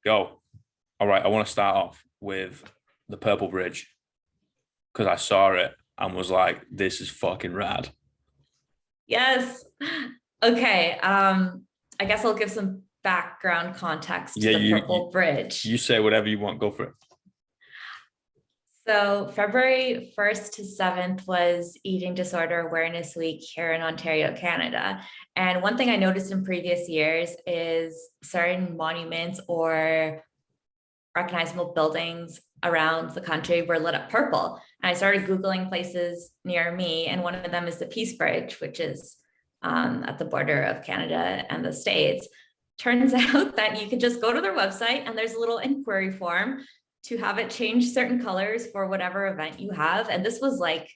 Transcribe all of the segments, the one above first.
Go. All right, I want to start off with the Purple Bridge because I saw it and was like, this is fucking rad. Yes. Okay. I guess I'll give some background context to Yeah, the you, you Purple Bridge. you say whatever you want, go for it. So February 1st to 7th was Eating Disorder Awareness Week here in Ontario, Canada. And one thing I noticed in previous years is certain monuments or recognizable buildings around the country were lit up purple. And I started Googling places near me, and one of them is the Peace Bridge, which is at the border of Canada and the States. Turns out that you can just go to their website and there's a little inquiry form to have it change certain colors for whatever event you have. And this was like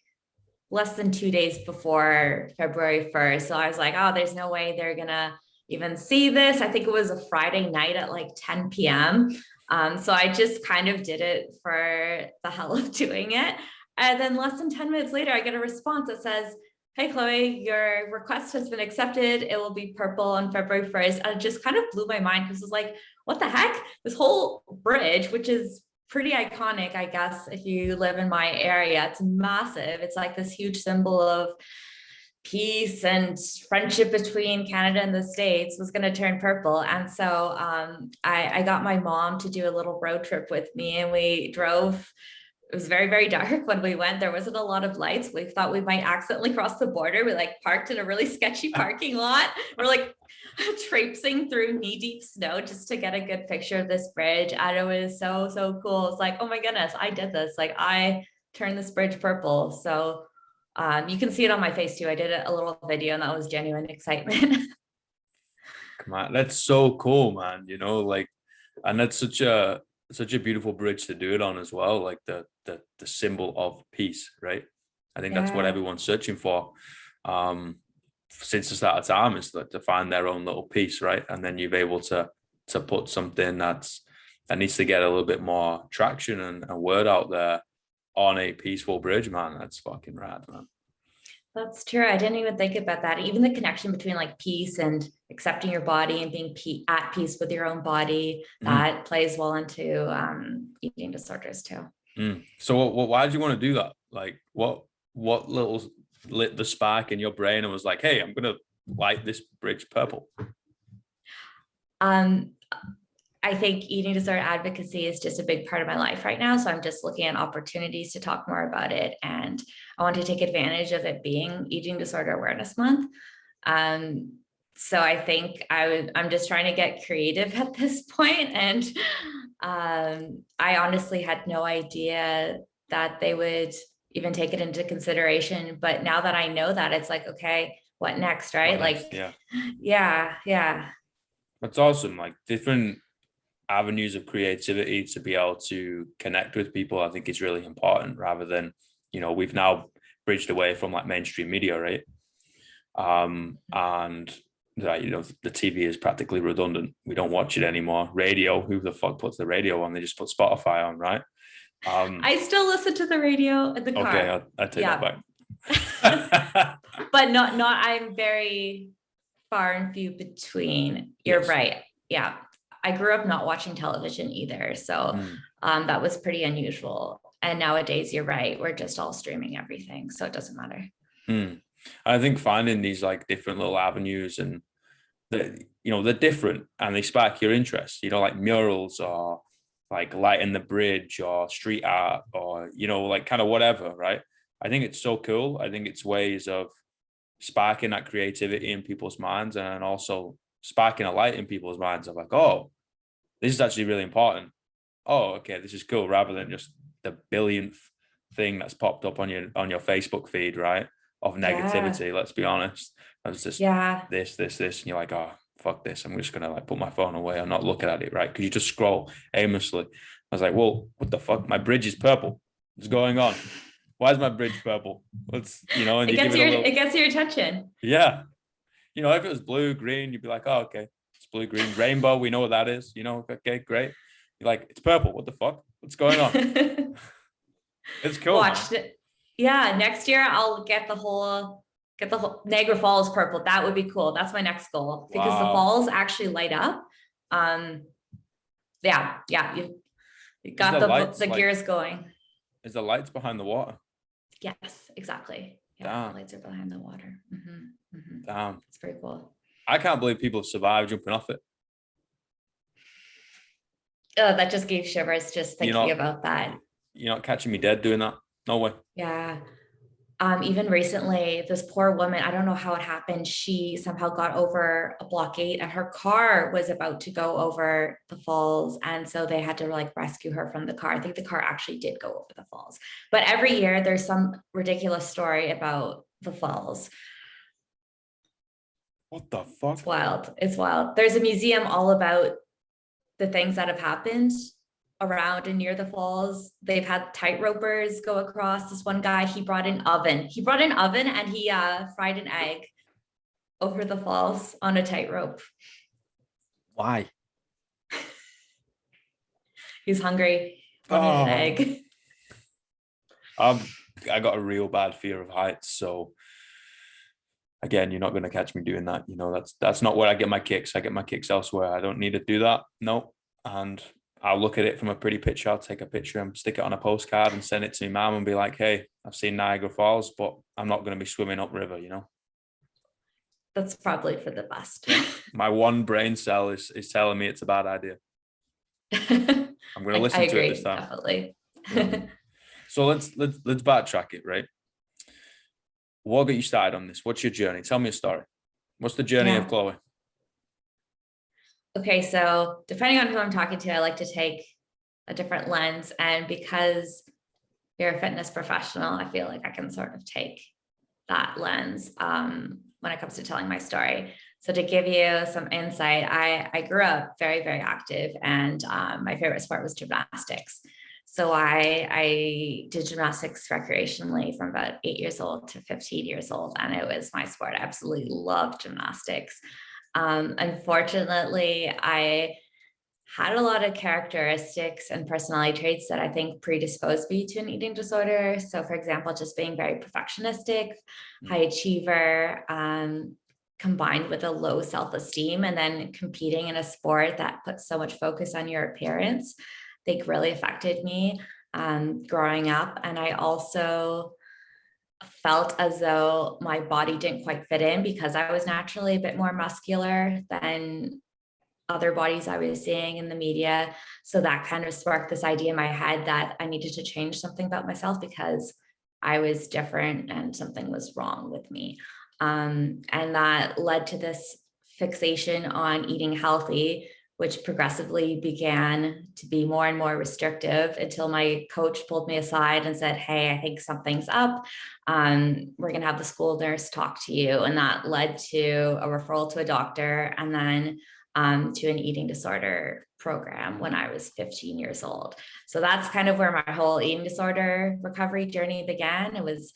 less than 2 days before February 1st. So I was like, oh, there's no way they're gonna even see this. I think it was a Friday night at like 10 p.m. So I just kind of did it for the hell of doing it. And then less than 10 minutes later, I get a response that says, hey, Chloe, your request has been accepted. It will be purple on February 1st. And it just kind of blew my mind because it was like, what the heck? This whole bridge, which is pretty iconic, I guess, if you live in my area, it's massive. It's like this huge symbol of peace and friendship between Canada and the States was going to turn purple. And so I got my mom to do a little road trip with me, and we drove. It was very, very dark when we went. There wasn't a lot of lights. We thought we might accidentally cross the border. We like parked in a really sketchy parking lot. We're like traipsing through knee-deep snow just to get a good picture of this bridge. And it was so, so cool. It's like, oh my goodness, I did this. Like I turned this bridge purple. So you can see it on my face too. I did a little video and that was genuine excitement. Come on, that's so cool, man. Like, and that's such a beautiful bridge to do it on as well. Like the symbol of peace, right? I think that's what Yeah. everyone's searching for. Since the start of time is to find their own little piece, right? And then you're able to put something that needs to get a little bit more traction and word out there on a peaceful bridge, man. That's fucking rad, man. That's true. I didn't even think about that. Even the connection between like peace and accepting your body and being at peace with your own body, Mm, that plays well into eating disorders too. mm. So why did you want to do that? Like what little lit the spark in your brain and was like, hey, I'm gonna light this bridge purple? Um, I think eating disorder advocacy is just a big part of my life right now. So I'm just looking at opportunities to talk more about it. And I want to take advantage of it being Eating Disorder Awareness Month. Um, so I think I'm just trying to get creative at this point. And I honestly had no idea that they would even take it into consideration. But now that I know that, it's like, okay, what next, What right? next? Like, Yeah. yeah, yeah. That's awesome. Like different avenues of creativity to be able to connect with people, I think is really important rather than, we've now bridged away from like mainstream media, right? And that, the TV is practically redundant. We don't watch it anymore. Radio, who the fuck puts the radio on? They just put Spotify on, right? I still listen to the radio in the Okay, car. I take that Yeah. back. But not, I'm very far and few between. You're Yes. right. Yeah. I grew up not watching television either. So Mm. that was pretty unusual. And nowadays, you're right. We're just all streaming everything. So it doesn't matter. Mm. I think finding these like different little avenues and they're different and they spark your interest, like murals or like lighting the bridge or street art or, like kind of whatever, right? I think it's so cool. I think it's ways of sparking that creativity in people's minds and also sparking a light in people's minds of like, oh, this is actually really important. Oh, okay, this is cool, rather than just the billionth thing that's popped up on your Facebook feed, right? Of Yeah. negativity. Let's be honest. It's just Yeah. this, and you're like, oh, fuck this. I'm just gonna like put my phone away. I'm not looking at it, right? Because you just scroll aimlessly. I was like, well, what the fuck? My bridge is purple. What's going on? Why is my bridge purple? Let's, and It you give gets it a your little, it gets your attention. yeah. If it was blue, green, you'd be like, oh, okay, it's blue, green, rainbow. We know what that is. Okay, great. You're like, it's purple. What the fuck? What's going on? It's cool, man. Watched it. Yeah, next year I'll get the whole Niagara Falls purple. That would be cool. That's my next goal because the Wow. falls actually light up. Um, Yeah. You Is got there lights the like, gears going. is there lights behind the water? Yes, exactly. Yeah, the Damn, lights are behind the water. damn. It's pretty cool. I can't believe people survive jumping off it. Oh, that just gave shivers just You're thinking not, about that. you're not catching me dead doing that. No way. Yeah. Even recently, this poor woman, I don't know how it happened. She somehow got over a blockade and her car was about to go over the falls. And so they had to like rescue her from the car. I think the car actually did go over the falls. But every year there's some ridiculous story about the falls. What the It's fuck? wild. It's wild. There's a museum all about the things that have happened around and near the falls. They've had tightropers go across. This one guy, he brought an oven. He brought an oven and he fried an egg over the falls on a tightrope. Why? He's hungry. Wanted an Oh, egg. I got a real bad fear of heights. So again, you're not going to catch me doing that. That's not where I get my kicks. I get my kicks elsewhere. I don't need to do that. No. And I'll look at it from a pretty picture. I'll take a picture and stick it on a postcard and send it to my mom and be like, hey, I've seen Niagara Falls, but I'm not going to be swimming upriver. That's probably for the best. My one brain cell is telling me it's a bad idea. I'm going to I listen to it this agree, time. definitely. Yeah. So let's backtrack it, right? What got you started on this? What's your journey? Tell me a story. What's the journey of Yeah. Chloe? Okay, so depending on who I'm talking to, I like to take a different lens. And because you're a fitness professional, I feel like I can sort of take that lens when it comes to telling my story. So to give you some insight, I grew up very, very active, and my favorite sport was gymnastics. So I did gymnastics recreationally from about 8 years old to 15 years old, and it was my sport. I absolutely loved gymnastics. Unfortunately, I had a lot of characteristics and personality traits that I think predisposed me to an eating disorder. So, for example, just being very perfectionistic, high achiever, combined with a low self-esteem, and then competing in a sport that puts so much focus on your appearance, I think really affected me growing up. And I also felt as though my body didn't quite fit in because I was naturally a bit more muscular than other bodies I was seeing in the media. So that kind of sparked this idea in my head that I needed to change something about myself because I was different and something was wrong with me. And that led to this fixation on eating healthy, which progressively began to be more and more restrictive until my coach pulled me aside and said, hey, I think something's up. We're going to have the school nurse talk to you. And that led to a referral to a doctor, and then to an eating disorder program when I was 15 years old. So that's kind of where my whole eating disorder recovery journey began. It was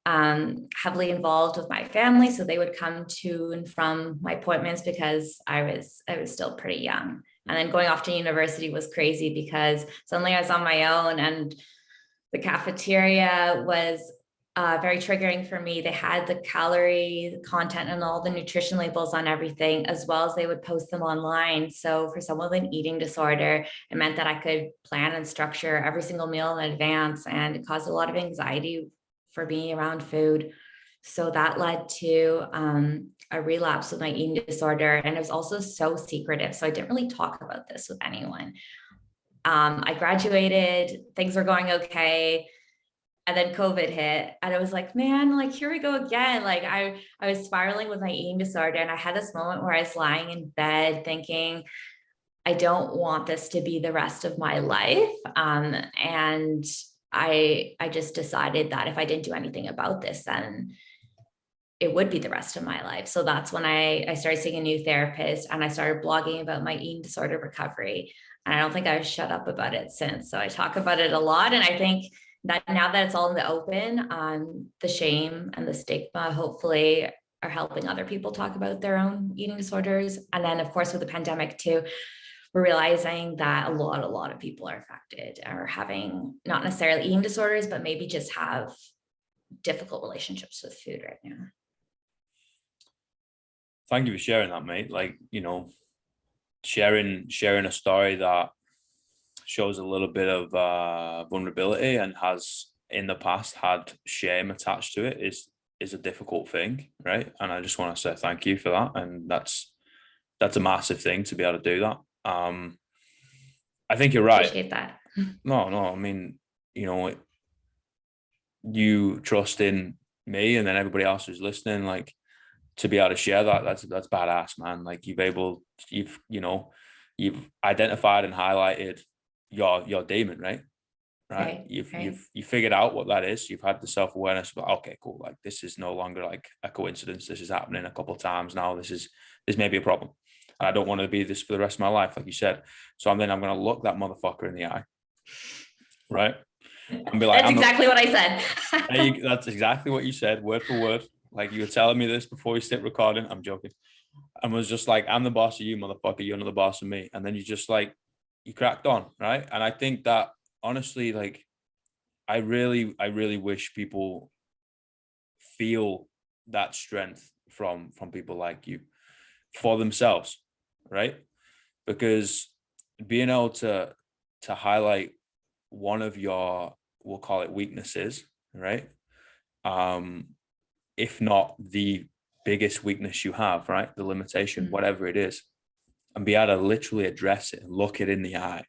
heavily involved with my family, so they would come to and from my appointments because I was still pretty young. And then going off to university was crazy because suddenly I was on my own, and the cafeteria was very triggering for me. They had the calorie content and all the nutrition labels on everything, as well as they would post them online. So for someone with an eating disorder, it meant that I could plan and structure every single meal in advance, and it caused a lot of anxiety for me around food. So that led to a relapse with my eating disorder. And it was also so secretive. So I didn't really talk about this with anyone. I graduated, things were going okay. And then COVID hit, and I was like, man, like, here we go again. Like I was spiraling with my eating disorder. And I had this moment where I was lying in bed thinking, I don't want this to be the rest of my life. And I just decided that if I didn't do anything about this, then it would be the rest of my life. So that's when I started seeing a new therapist, and I started blogging about my eating disorder recovery. And I don't think I've shut up about it since. So I talk about it a lot. And I think that now that it's all in the open, the shame and the stigma hopefully are helping other people talk about their own eating disorders. And then, of course, with the pandemic too, we're realizing that a lot of people are affected or having not necessarily eating disorders, but maybe just have difficult relationships with food right now. Thank you for sharing that, mate. Like, sharing a story that shows a little bit of vulnerability and has in the past had shame attached to it is a difficult thing, right? And I just want to say thank you for that. And that's a massive thing to be able to do that. I think you're right. Appreciate that. No, I mean, you know, you trust in me and then everybody else who's listening, like to be able to share that, that's badass, man. Like you've identified and highlighted your demon, right? Right. You figured out what that is. You've had the self-awareness of, okay, cool. Like this is no longer like a coincidence. This is happening a couple of times now. This may be a problem. And I don't want to be this for the rest of my life, like you said. So I'm going to look that motherfucker in the eye. Right. And be like, that's exactly what I said. That's exactly what you said, word for word. Like you were telling me this before we started recording. I'm joking. And was just like, I'm the boss of you, motherfucker. You're not the boss of me. And then you just like, you cracked on, right? And I think that honestly, like, I really wish people feel that strength from people like you for themselves, right? Because being able to highlight one of your, we'll call it weaknesses, right? If not the biggest weakness you have, right? The limitation, whatever it is, and be able to literally address it and look it in the eye,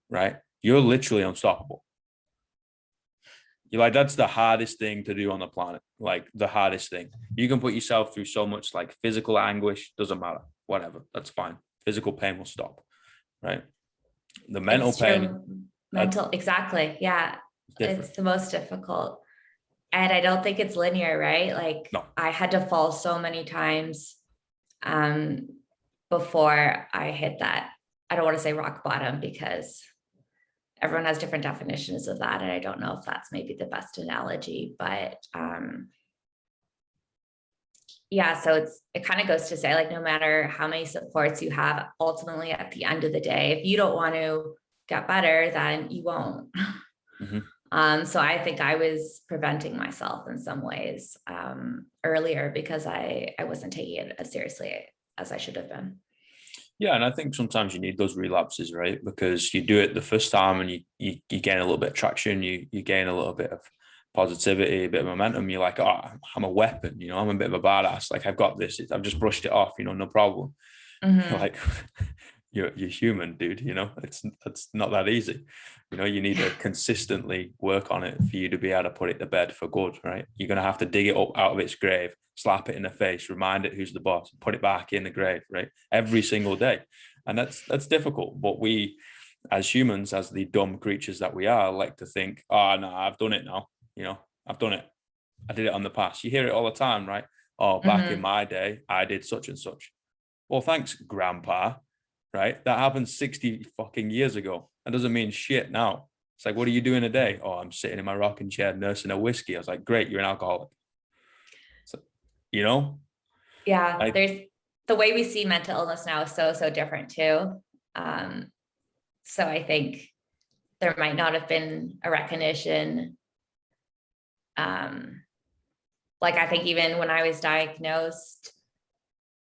right? You're literally unstoppable. You're like, that's the hardest thing to do on the planet. Like the hardest thing. You can put yourself through so much like physical anguish, doesn't matter, whatever, that's fine. Physical pain will stop, right? The mental pain. Mental, exactly. Yeah. It's the most difficult. And I don't think it's linear, right? Like no. I had to fall so many times before I hit that. I don't want to say rock bottom because everyone has different definitions of that. And I don't know if that's maybe the best analogy, but yeah, so it kind of goes to say like, no matter how many supports you have, ultimately at the end of the day, if you don't want to get better, then you won't. So I think I was preventing myself in some ways earlier because I wasn't taking it as seriously as I should have been. Yeah, and I think sometimes you need those relapses, right? Because you do it the first time and you gain a little bit of traction, you gain a little bit of positivity, a bit of momentum. You're like, oh, I'm a weapon, you know, I'm a bit of a badass. Like I've got this, I've just brushed it off, you know, no problem. Like you're human, dude, you know, it's not that easy. You know, you need to consistently work on it for you to be able to put it to bed for good, right? You're going to have to dig it up out of its grave, slap it in the face, remind it who's the boss, put it back in the grave, right? Every single day. And that's difficult. But we, as humans, as the dumb creatures that we are, like to think, oh, no, I've done it now. You know, I've done it. I did it on the past. You hear it all the time, right? Oh, back in my day, I did such and such. Well, thanks, grandpa, right? That happened 60 fucking years ago. That doesn't mean shit now. It's like, what are you doing today? Oh, I'm sitting in my rocking chair nursing a whiskey. I was like, great, you're an alcoholic. So, you know? Yeah, there's the way we see mental illness now is so different too. So I think there might not have been a recognition. Like I think even when I was diagnosed,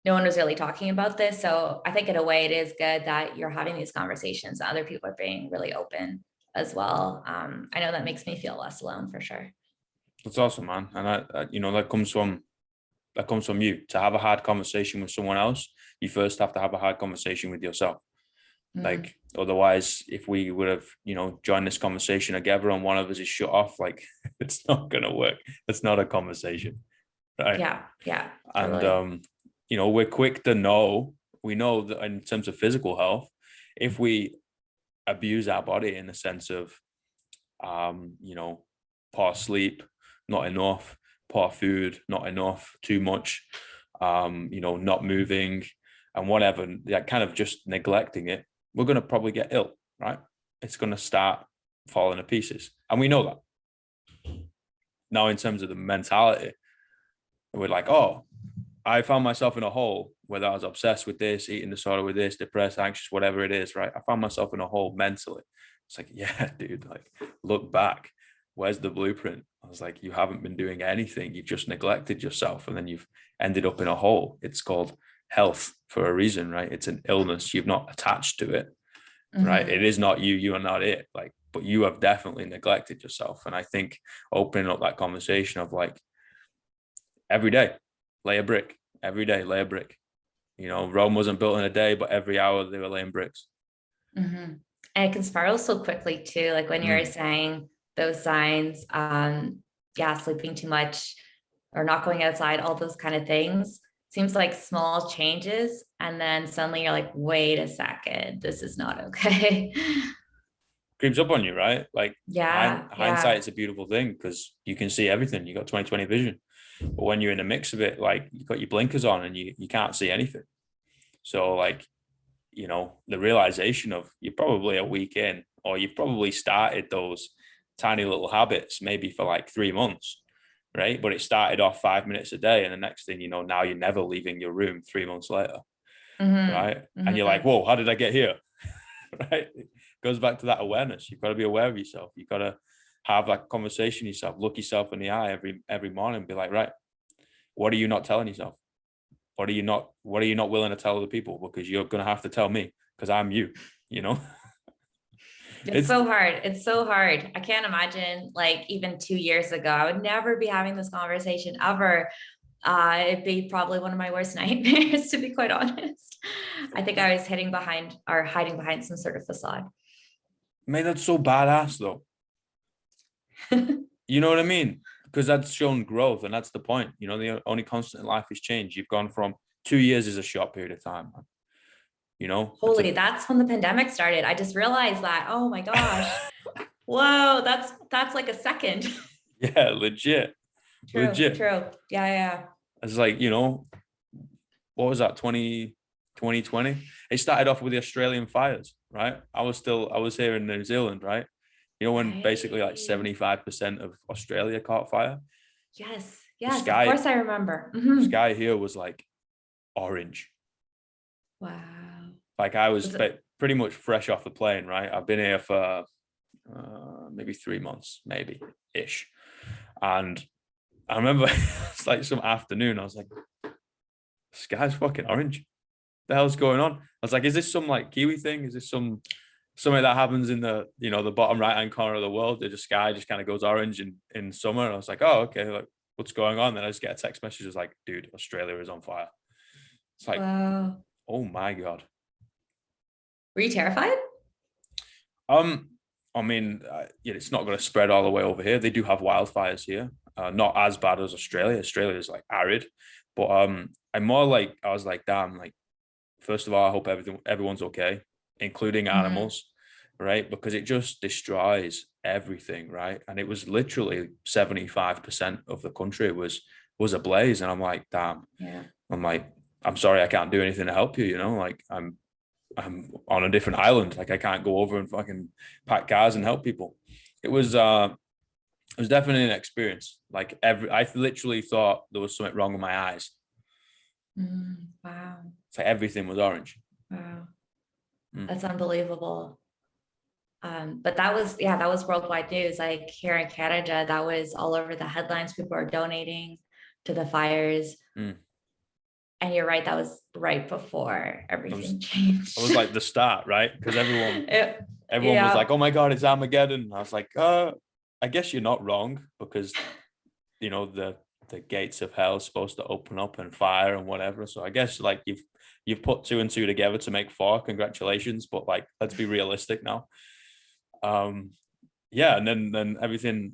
no one was really talking about this. So I think in a way it is good that you're having these conversations. Other people are being really open as well. I know that makes me feel less alone for sure. That's awesome, man. And that comes from you. To have a hard conversation with someone else, you first have to have a hard conversation with yourself. Like otherwise, if we would have, joined this conversation together and one of us is shut off, like it's not gonna work. It's not a conversation, right? Yeah. Totally. And we're quick to know. We know that in terms of physical health, if we abuse our body in the sense of, poor sleep, not enough, poor food, not enough, too much, not moving and whatever, like kind of just neglecting it, we're going to probably get ill, right? It's going to start falling to pieces. And we know that. Now, in terms of the mentality, we're like, oh, I found myself in a hole, whether I was obsessed with this, eating disorder with this, depressed, anxious, whatever it is, right? I found myself in a hole mentally. It's like, yeah, dude, like look back. Where's the blueprint? I was like, you haven't been doing anything. You've just neglected yourself. And then you've ended up in a hole. It's called health for a reason, right? It's an illness. You've not attached to it. right? It Hmm. is not you, you are not it. Like, but you have definitely neglected yourself. And I think opening up that conversation of like every day, lay a brick, every day, lay a brick. You know, Rome wasn't built in a day, but every hour they were laying bricks. Hmm. And it can spiral so quickly too. Like when you're Mm. saying those signs, yeah, sleeping too much or not going outside, all those kind of things. Seems like small changes, and then suddenly you're like, wait a second, this is not okay. Creeps up on you, right? Like Yeah, hindsight yeah. is a beautiful thing because you can see everything. You got 20/20 vision. But when you're in the mix of it, like you got your blinkers on and you can't see anything. So like, you know, the realization of you're probably a week in, or you've probably started those tiny little habits maybe for like 3 months, right? But it started off 5 minutes a day. And the next thing you know, now you're never leaving your room 3 months later, Hmm. right? And you're like, Hmm. whoa, how did I get here? Right? It goes back to that awareness. You've got to be aware of yourself. You've got to have that conversation with yourself, look yourself in the eye every morning and be like, right, what are you not telling yourself? What are you not willing to tell other people? Because you're gonna have to tell me because I'm you, you know? It's It's so hard. It's so hard. I can't imagine, like, even 2 years ago, I would never be having this conversation ever. It'd be probably one of my worst nightmares, to be quite honest. I think I was hitting behind or hiding behind some sort of facade. man, that's so badass though. You know what I mean? Because that's shown growth, and that's the point. You know, the only constant in life is change. You've gone from 2 years is a short period of time, man. You know, that's a Holy, that's when the pandemic started. I just realized that. Oh my gosh. Whoa, that's like a second. yeah, legit, True, legit. true. Yeah, yeah. It's like, you know, what was that, 2020? It started off with the Australian fires, right? I was here in New Zealand, right? You know, when basically like Right. 75% of Australia caught fire. Yes, The yes, of sky, course I remember. the Mhm. sky here was like orange. Wow. Like I was Was it pretty much fresh off the plane, right? I've been here for maybe 3 months, maybe ish. And I remember it's like some afternoon, I was like, sky's fucking orange. The hell's going on? I was like, is this some like Kiwi thing? Is this something that happens in the, you know, the bottom right hand corner of the world? The sky just kind of goes orange in summer. And I was like, oh, okay, like what's going on? Then I just get a text message was like, dude, Australia is on fire. It's like, wow. oh my God. Were you terrified? Um, I mean, yeah, it's not going to spread all the way over here. They do have wildfires here, not as bad as Australia. Australia is like arid, but I'm more like I was like, damn, like first of all, I hope everyone's okay, including Hmm. animals, right? Because it just destroys everything, right? And it was literally 75% of the country was ablaze, and I'm like, damn, Yeah. I'm like, I'm sorry, I can't do anything to help you, you know, like I'm on a different island. Like I can't go over and fucking pack cars and help people. It was definitely an experience. Like I literally thought there was something wrong with my eyes. Wow. It's like everything was orange. Wow. Mm, That's unbelievable. But that was, yeah, that was worldwide news. Like here in Canada, that was all over the headlines. People are donating to the fires. mm. And you're right, that was right before I was everything I changed. was like the start, right? Because It- everyone was like, yeah. "Oh my god, it's Armageddon." And I was like, I guess you're not wrong because you know the gates of hell is supposed to open up and fire and whatever. So I guess like you've put two and two together to make four. Congratulations, but like let's be realistic now. Um, yeah, and then everything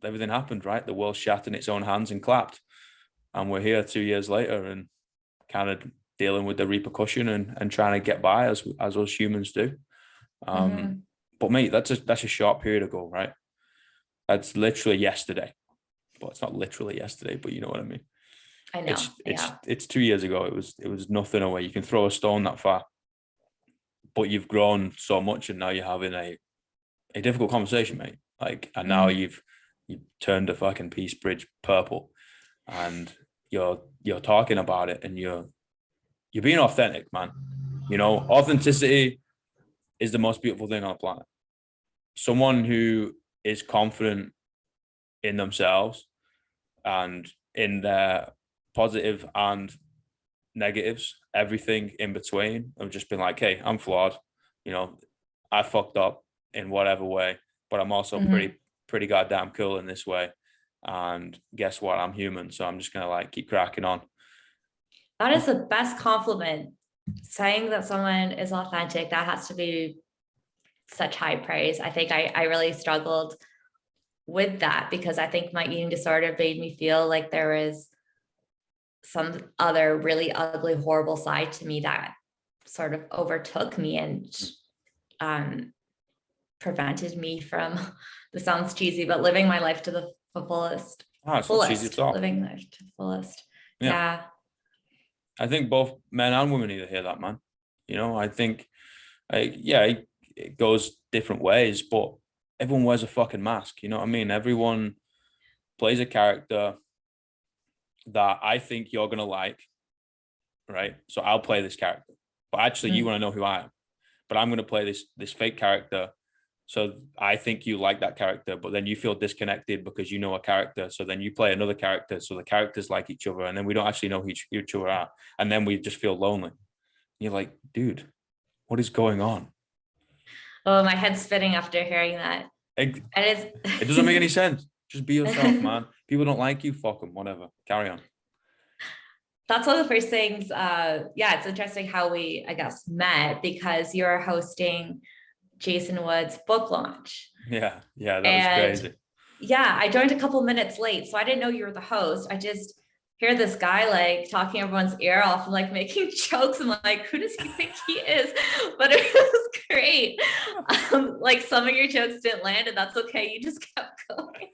happened, right? The world shat in its own hands and clapped, and we're here 2 years later and kind of dealing with the repercussion and trying to get by as us humans do. Um, Hmm. but mate, that's a short period ago, right? That's literally yesterday. But it's not literally yesterday, but you know what I mean. I know. It's Yeah. it's 2 years ago. It was nothing away. You can throw a stone that far, but you've grown so much, and now you're having a difficult conversation, mate. Like, and now Mm. you've turned the fucking peace bridge purple, and you're talking about it, and you're being authentic, man. You know, authenticity is the most beautiful thing on the planet. Someone who is confident in themselves and in their positive and negatives, everything in between, of just being like, hey, I'm flawed. You know, I fucked up in whatever way, but I'm also Mhm. pretty goddamn cool in this way. And guess what? I'm human, so I'm just gonna like keep cracking on. That is the best compliment. Saying that someone is authentic, that has to be such high praise. I think I really struggled with that because I think my eating disorder made me feel like there was some other really ugly, horrible side to me that sort of overtook me and um, prevented me from, this sounds cheesy, but living my life to the fullest, Ah, it's not cheesy at all. living life to the fullest. Yeah, Yeah. I think both men and women need to hear that, man. I think, yeah, it goes different ways, but everyone wears a fucking mask. You know what I mean? Everyone plays a character that I think you're gonna like, right? So I'll play this character, but actually, you Mm. want to know who I am. But I'm gonna play this fake character. So I think you like that character, but then you feel disconnected because you know a character. So then you play another character. So the characters like each other, and then we don't actually know who each other are, and then we just feel lonely. You're like, dude, what is going on? Oh, my head's spinning after hearing that. It, And it doesn't make any sense. Just be yourself, it's man. People don't like you, fuck them, whatever. Carry on. that's one of the first things. Yeah, it's interesting how we, I guess, met because you're hosting Jason Wood's book launch. Yeah, that was And crazy. yeah, I joined a couple minutes late. So I didn't know you were the host. I just hear this guy like talking everyone's ear off and like making jokes. I'm like, who does he think he is? But it was great. Like some of your jokes didn't land, and that's okay. You just kept going.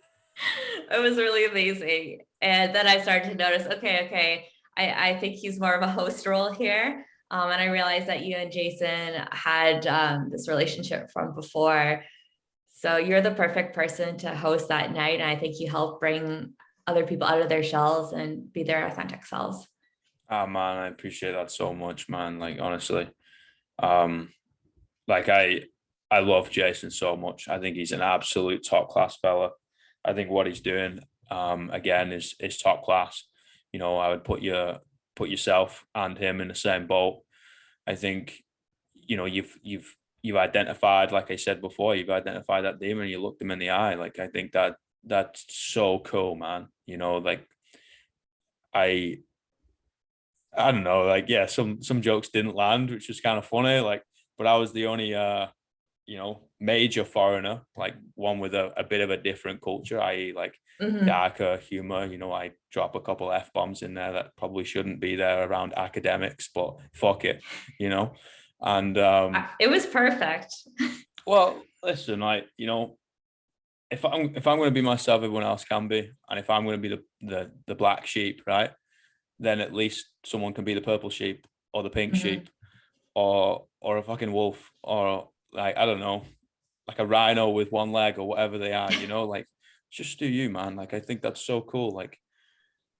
It was really amazing. And then I started to notice, okay, I think he's more of a host role here. And I realized that you and Jason had this relationship from before. So you're the perfect person to host that night. And I think you help bring other people out of their shells and be their authentic selves. Ah, man, I appreciate that so much, man. Like honestly, um, like I love Jason so much. I think he's an absolute top class fella. I think what he's doing, again, is top class. I would put yourself and him in the same boat. I think, you've identified, like I said before, you've identified that demon. You looked him in the eye. Like I think that's so cool, man. Like I I don't know, like yeah, some jokes didn't land, which was kind of funny. Like, but I was the only major foreigner, like one with a bit of a different culture, i.e. like Mhm. darker humor. I drop a couple F-bombs in there that probably shouldn't be there around academics, but fuck it, you know. And It was perfect. well, listen, if I'm going to be myself, everyone else can be, and if I'm going to be the black sheep, right, then at least someone can be the purple sheep or the pink Mhm. sheep or a fucking wolf or like I don't know, like a rhino with one leg or whatever they are, like just do you, man. Like I think that's so cool. Like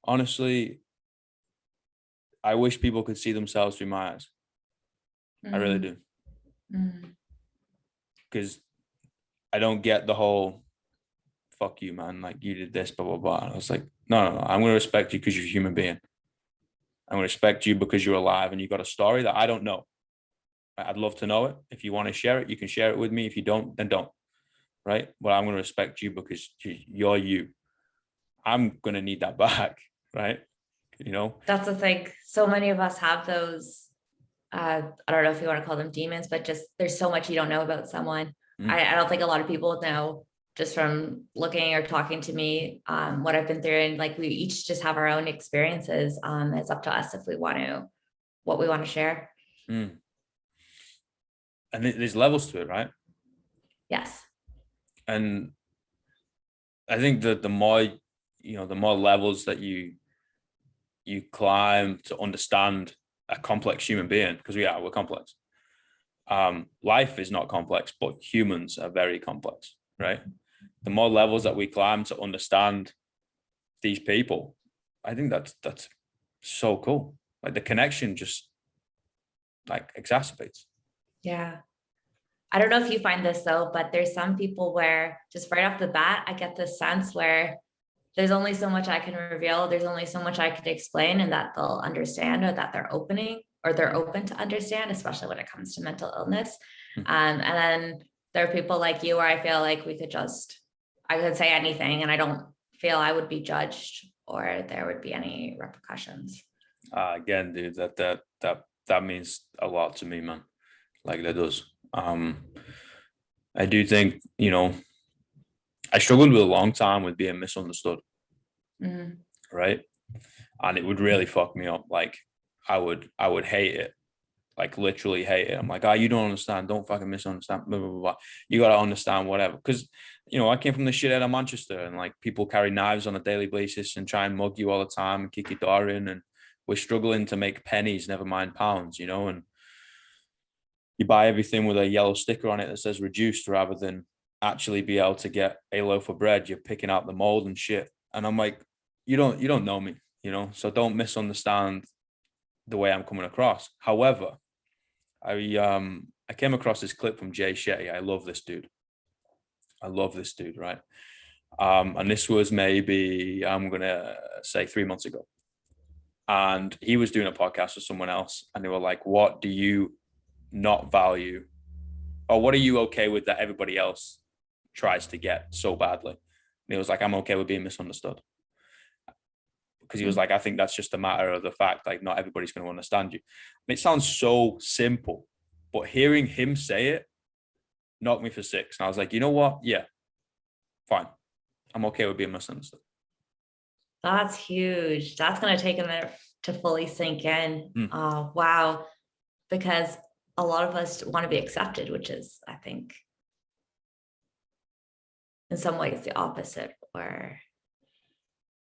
honestly, I wish people could see themselves through my eyes. I really Mhm. do. Mhm. Because I don't get the whole fuck you, man. Like you did this, blah blah blah. And I was like, no. I'm gonna respect you because you're a human being. I'm gonna respect you because you're alive and you got a story that I don't know. I'd love to know it. If you want to share it, you can share it with me. If you don't, then don't. Right? But I'm going to respect you because you're you. I'm going to need that back. Right? You know? That's the thing. So many of us have those, I don't know if you want to call them demons, but just there's so much you don't know about someone. Mm, I don't think a lot of people know just from looking or talking to me, what I've been through. And like we each just have our own experiences. It's up to us if we want to, what we want to share. mm. And there's levels to it, right? Yes. And I think that the more levels that you climb to understand a complex human being, because we're complex. Life is not complex, but humans are very complex, right? The more levels that we climb to understand these people, I think that's so cool. Like the connection just like exacerbates. Yeah. I don't know if you find this though, but there's some people where just right off the bat, I get this sense where there's only so much I can reveal. There's only so much I can explain and that they'll understand or that they're opening or they're open to understand, especially when it comes to mental illness. Mhm. And then there are people like you where I feel like I could say anything and I don't feel I would be judged or there would be any repercussions. Again, dude, that means a lot to me, man. Like that does. I do think, I struggled with a long time with being misunderstood, Mhm. right? And it would really fuck me up. Like I would hate it, like literally hate it. I'm like, you don't understand. Don't fucking misunderstand. Blah, blah, blah, blah. You got to understand whatever. Because, I came from the shit out of Manchester and like people carry knives on a daily basis and try and mug you all the time and kick your door in. And we're struggling to make pennies, never mind pounds, and you buy everything with a yellow sticker on it that says reduced rather than actually be able to get a loaf of bread. You're picking out the mold and shit. And I'm like, you don't know me, so don't misunderstand the way I'm coming across. However, I came across this clip from Jay Shetty. I love this dude. Right? And this was maybe, I'm gonna say 3 months ago. And he was doing a podcast with someone else, and they were like, what do you not value? Or what are you okay with that everybody else tries to get so badly? And he was like, I'm okay with being misunderstood. Because he was like, I think that's just a matter of the fact, like, not everybody's going to understand you. And it sounds so simple, but hearing him say it knocked me for six. And I was like, you know what? Yeah, fine. I'm okay with being misunderstood. That's huge. That's going to take a minute to fully sink in. Mm. Wow. Because a lot of us want to be accepted, which is, I think, in some ways the opposite, where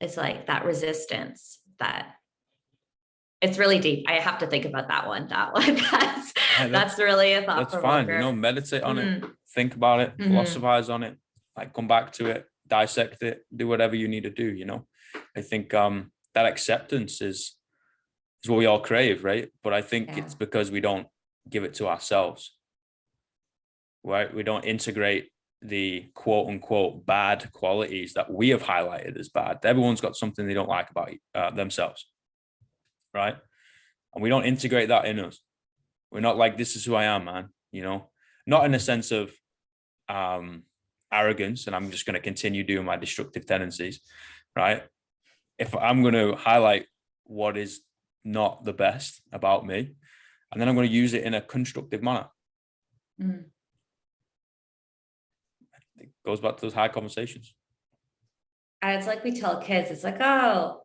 it's like that resistance that it's really deep. I have to think about that one. That's really a thought That's fine. provoker. Meditate on it, think about it, philosophize on it, like come back to it, dissect it, do whatever you need to do. I think that acceptance is what we all crave, right? But I think it's because we don't give it to ourselves, right? We don't integrate the quote unquote bad qualities that we have highlighted as bad. Everyone's got something they don't like about themselves, right? And we don't integrate that in us. We're not like, this is who I am, man. Not in a sense of arrogance, and I'm just going to continue doing my destructive tendencies, right? If I'm going to highlight what is not the best about me, and then I'm going to use it in a constructive manner. Mm. It goes back to those high conversations. And it's like we tell kids, it's like, oh,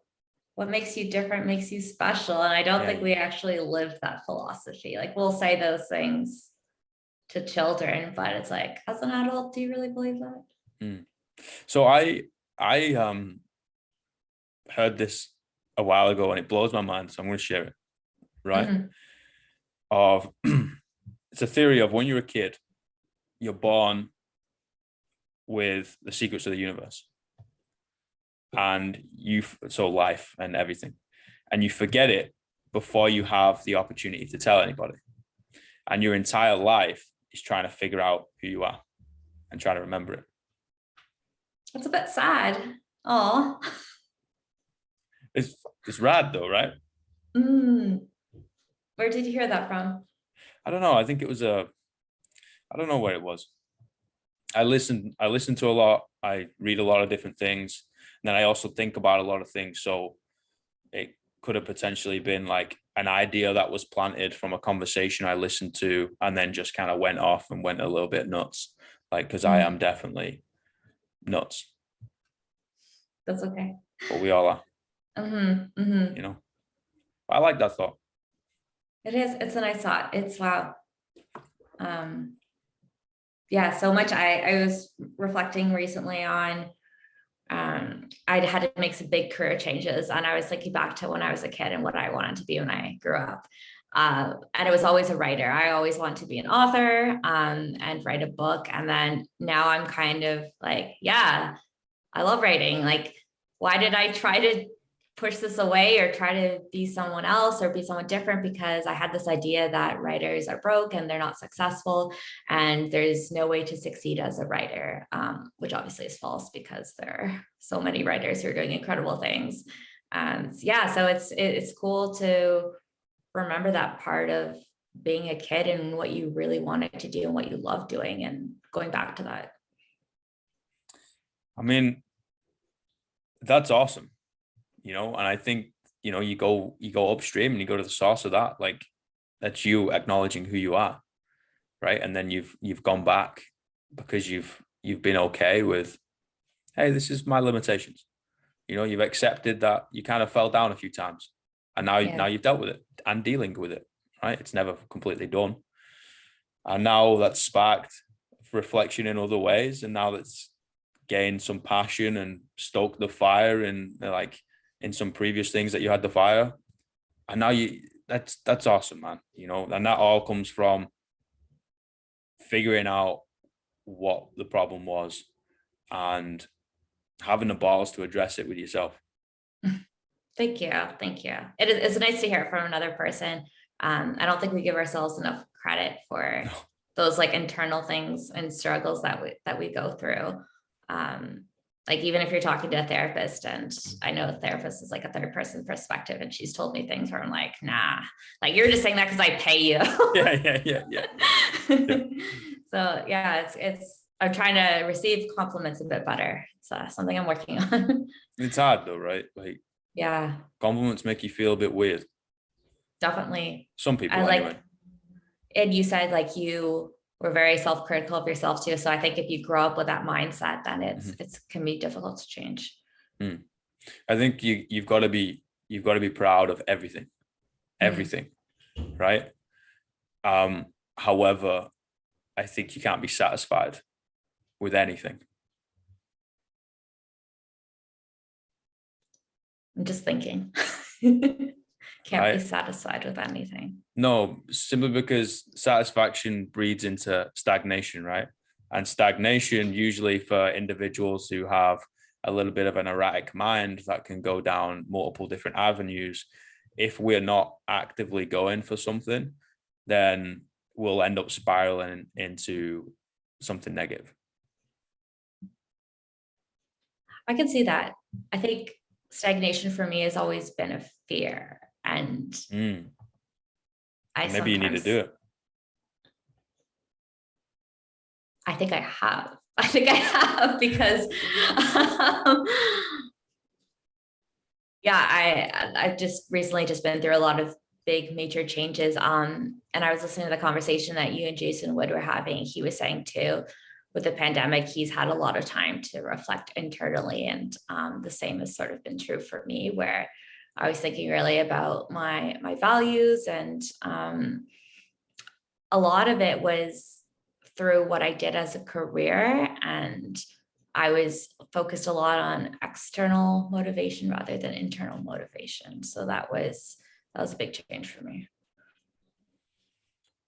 what makes you different makes you special. And I don't think we actually live that philosophy. Like we'll say those things to children, but it's like, as an adult, do you really believe that? Mm. So I heard this a while ago and it blows my mind. So I'm going to share it. Right. Of it's a theory of when you're a kid, you're born with the secrets of the universe. And so life and everything, and you forget it before you have the opportunity to tell anybody, and your entire life is trying to figure out who you are and trying to remember it. That's a bit sad. Oh, it's rad though, right? Where did you hear that from? I don't know. I think it was I don't know where it was. I listen to a lot. I read a lot of different things. And then I also think about a lot of things. So it could have potentially been like an idea that was planted from a conversation I listened to and then just kind of went off and went a little bit nuts. Like, because I am definitely nuts. That's okay. But we all are. I like that thought. It is. It's a nice thought. It's wow. Yeah, so much. I was reflecting recently on I'd had to make some big career changes, and I was thinking back to when I was a kid and what I wanted to be when I grew up. And it was always a writer. I always wanted to be an author and write a book. And then now I'm kind of like, yeah, I love writing. Like, why did I try to push this away or try to be someone else or be someone different? Because I had this idea that writers are broke and they're not successful and there's no way to succeed as a writer, which obviously is false because there are so many writers who are doing incredible things. And yeah, so it's cool to remember that part of being a kid and what you really wanted to do and what you love doing and going back to that. I mean, that's awesome, and I think, you go upstream and you go to the source of that. Like, that's you acknowledging who you are, right? And then you've gone back because you've been okay with, hey, this is my limitations. You've accepted that you kind of fell down a few times, and now Yeah. you've dealt with it and dealing with it, right? It's never completely done. And now that's sparked reflection in other ways, and now that's gained some passion and stoked the fire and like in some previous things that you had the fire. And now that's awesome, man. And that all comes from figuring out what the problem was and having the balls to address it with yourself. Thank you. Thank you. It's nice to hear it from another person. I don't think we give ourselves enough credit for those like internal things and struggles that we go through. Like, even if you're talking to a therapist, and I know a therapist is like a third person perspective, and she's told me things where I'm like, nah, like, you're just saying that because I pay you. Yeah. So yeah, I'm trying to receive compliments a bit better. It's something I'm working on. It's hard though, right? Like, Yeah, compliments make you feel a bit weird. definitely. Some people I anyway. like, and you said like you were very self-critical of yourself too. So I think if you grow up with that mindset, then it can be difficult to change. I think you've got to be proud of everything, right? However, I think you can't be satisfied with anything. I'm just thinking. Can't Right? be satisfied with anything. No, simply because satisfaction breeds into stagnation, right? And stagnation, usually for individuals who have a little bit of an erratic mind that can go down multiple different avenues, if we're not actively going for something, then we'll end up spiraling into something negative. I can see that. I think stagnation for me has always been a fear. And Maybe you need to do it. I think I have because yeah, I've just recently just been through a lot of big major changes. And I was listening to the conversation that you and Jason Wood were having. He was saying too, with the pandemic, he's had a lot of time to reflect internally. And the same has sort of been true for me, where I was thinking really about my values, and a lot of it was through what I did as a career, and I was focused a lot on external motivation rather than internal motivation. So that was a big change for me.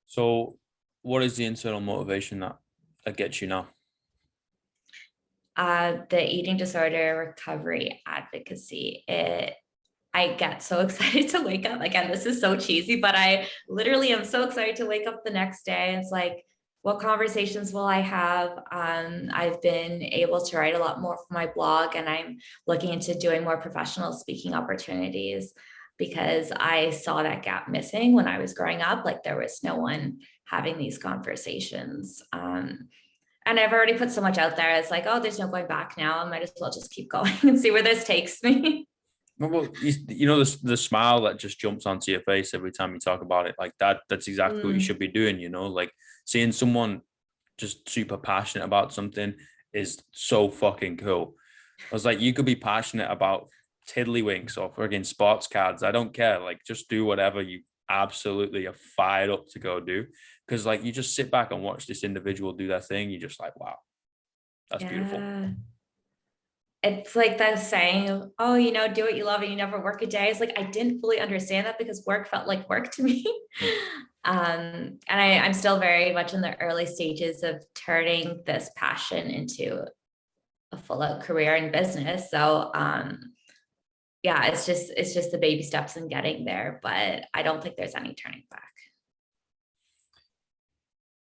So what is the internal motivation that gets you now? The eating disorder recovery advocacy. I get so excited to wake up. Again, this is so cheesy, but I literally am so excited to wake up the next day. It's like, what conversations will I have? I've been able to write a lot more for my blog, and I'm looking into doing more professional speaking opportunities because I saw that gap missing when I was growing up. Like, there was no one having these conversations. And I've already put so much out there. It's like, oh, there's no going back now. I might as well just keep going and see where this takes me. Well, the smile that just jumps onto your face every time you talk about it, like that's exactly what you should be doing, like seeing someone just super passionate about something is so fucking cool. I was like, you could be passionate about tiddlywinks or frigging sports cards. I don't care. Like, just do whatever you absolutely are fired up to go do. Because like, you just sit back and watch this individual do their thing. You're just like, wow, that's beautiful. It's like that saying, oh, do what you love and you never work a day. It's like, I didn't fully understand that because work felt like work to me. And I'm still very much in the early stages of turning this passion into a full out career in business. So yeah, it's just the baby steps in getting there, but I don't think there's any turning back.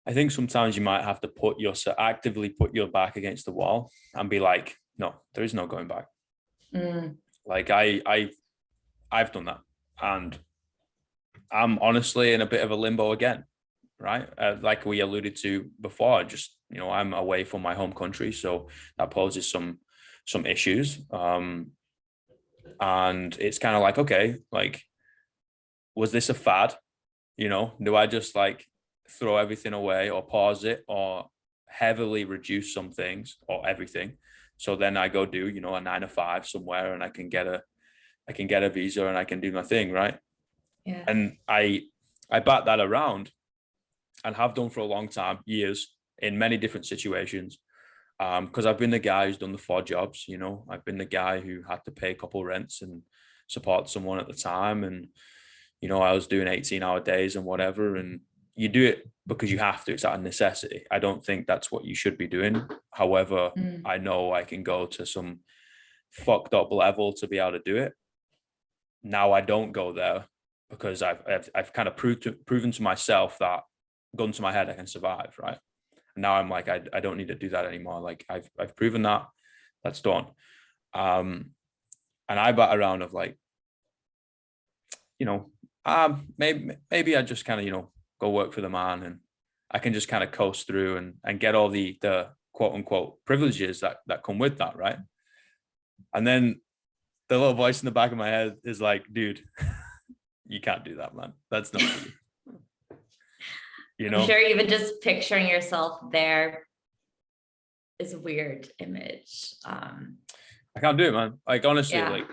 I think sometimes you might have to actively put your back against the wall and be like, no, there is no going back. Like I've done that, and I'm honestly in a bit of a limbo again, right? Like we alluded to before, just I'm away from my home country, so that poses some issues. And it's kind of like, okay, like, was this a fad? Do I just like throw everything away or pause it or heavily reduce some things or everything? So then I go do, a 9 to 5 somewhere, and I can get a visa and I can do my thing, right? Yeah. And I bat that around and have done for a long time, years, in many different situations. Because I've been the guy who's done the 4 jobs. I've been the guy who had to pay a couple rents and support someone at the time. And I was doing 18-hour days and whatever. And you do it because you have to. It's out of necessity. I don't think that's what you should be doing. However, Mm. I know I can go to some fucked up level to be able to do it. Now I don't go there because I've kind of proven to myself that gun to my head I can survive, right? And now I'm like I don't need to do that anymore. Like I've proven that's done. Um, and I bat around of like, you know, maybe I just kind of go work for the man, and I can just kind of coast through and get all the quote unquote privileges that come with that, right? And then the little voice in the back of my head is like, dude, you can't do that, man. That's not for you. I'm sure even just picturing yourself there is a weird image. I can't do it, man. Like honestly, Yeah. like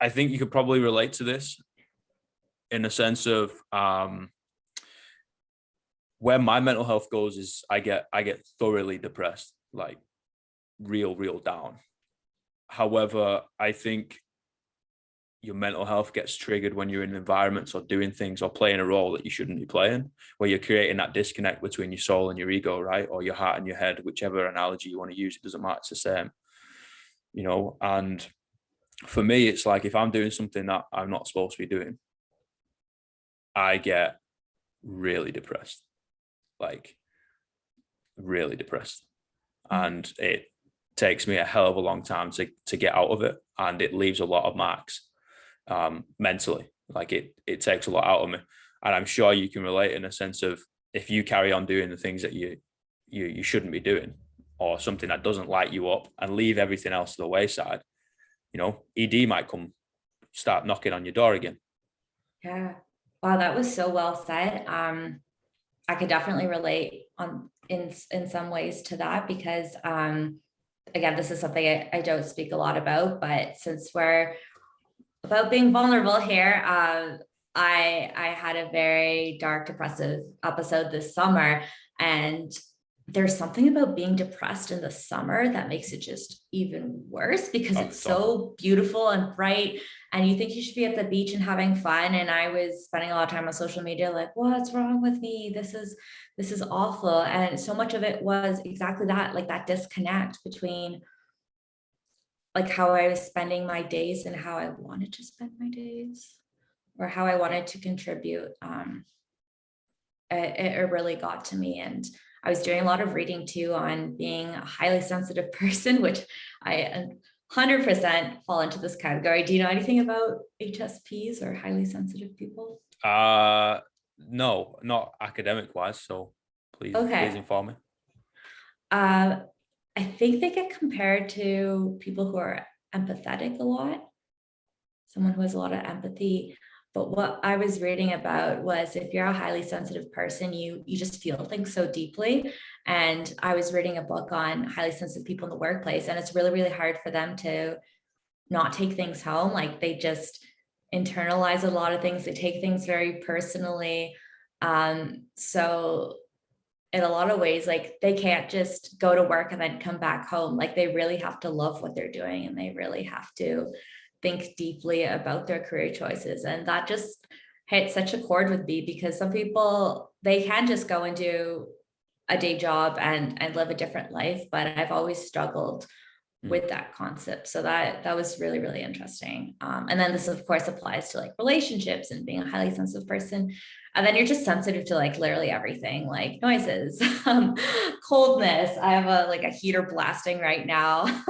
I think you could probably relate to this in the sense of where my mental health goes is I get thoroughly depressed, like real down. However, I think your mental health gets triggered when you're in environments or doing things or playing a role that you shouldn't be playing, where you're creating that disconnect between your soul and your ego, right? Or your heart and your head, whichever analogy you want to use, it doesn't matter, it's the same, and for me, it's like if I'm doing something that I'm not supposed to be doing, I get really depressed, like really depressed. And it takes me a hell of a long time to get out of it. And it leaves a lot of marks mentally. Like it takes a lot out of me. And I'm sure you can relate in a sense of if you carry on doing the things that you shouldn't be doing, or something that doesn't light you up, and leave everything else to the wayside, ED might come start knocking on your door again. Yeah. Wow, that was so well said. I could definitely relate in some ways to that because again, this is something I don't speak a lot about, but since we're about being vulnerable here, I had a very dark, depressive episode this summer, and there's something about being depressed in the summer that makes it just even worse because it's so beautiful and bright, and you think you should be at the beach and having fun. And I was spending a lot of time on social media, like, what's wrong with me? This is awful. And so much of it was exactly that, like that disconnect between like how I was spending my days and how I wanted to spend my days or how I wanted to contribute. It really got to me. And I was doing a lot of reading too on being a highly sensitive person, which I 100% fall into this category. Do you know anything about HSPs or highly sensitive people? No, not academic wise. So please inform me. I think they get compared to people who are empathetic a lot, someone who has a lot of empathy. But what I was reading about was if you're a highly sensitive person, you just feel things so deeply. And I was reading a book on highly sensitive people in the workplace, and it's really, really hard for them to not take things home. Like they just internalize a lot of things. They take things very personally. So in a lot of ways, like they can't just go to work and then come back home. Like they really have to love what they're doing, and they really have to think deeply about their career choices. And that just hit such a chord with me because some people, they can just go and do a day job and live a different life. But I've always struggled with that concept. So that was really, really interesting. And then this of course applies to like relationships and being a highly sensitive person. And then you're just sensitive to like literally everything, like noises, coldness. I have a heater blasting right now.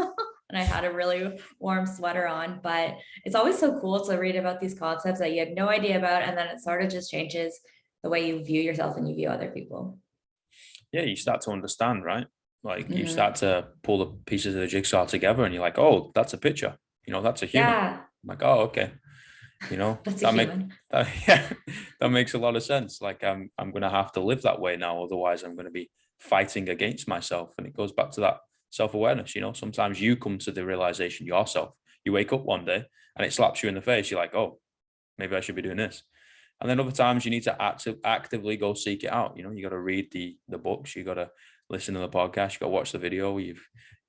and I had a really warm sweater on. But it's always so cool to read about these concepts that you had no idea about, and then it sort of just changes the way you view yourself and you view other people. Yeah, you start to understand, right? Like you Mm-hmm. start to pull the pieces of the jigsaw together and you're like, oh, that's a picture. That's a human. Yeah, I'm like, oh, okay. that's a That make human. that yeah, that makes a lot of sense. Like I'm gonna have to live that way now, otherwise I'm gonna be fighting against myself. And it goes back to that self-awareness. Sometimes you come to the realization yourself. You wake up one day and it slaps you in the face. You're like, oh, maybe I should be doing this. And then other times you need to actively go seek it out. You got to read the books, you got to listen to the podcast, you got to watch the video, you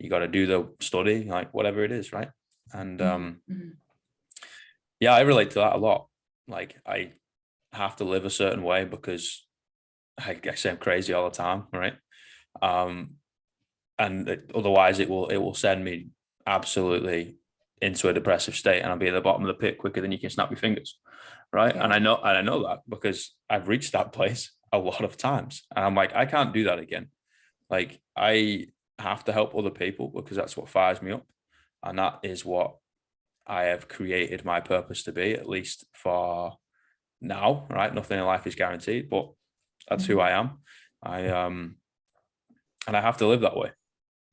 got to do the study, like whatever it is, right? And Mm-hmm. yeah, I relate to that a lot. Like I have to live a certain way because I guess I'm crazy all the time, right? Um, and otherwise it will send me absolutely into a depressive state, and I'll be at the bottom of the pit quicker than you can snap your fingers, right? And Yeah. I know that because I've reached that place a lot of times, and I'm like, I can't do that again. Like I have to help other people because that's what fires me up, and that is what I have created my purpose to be, at least for now, right? Nothing in life is guaranteed, but that's who I Mm-hmm. am. I and I have to live that way,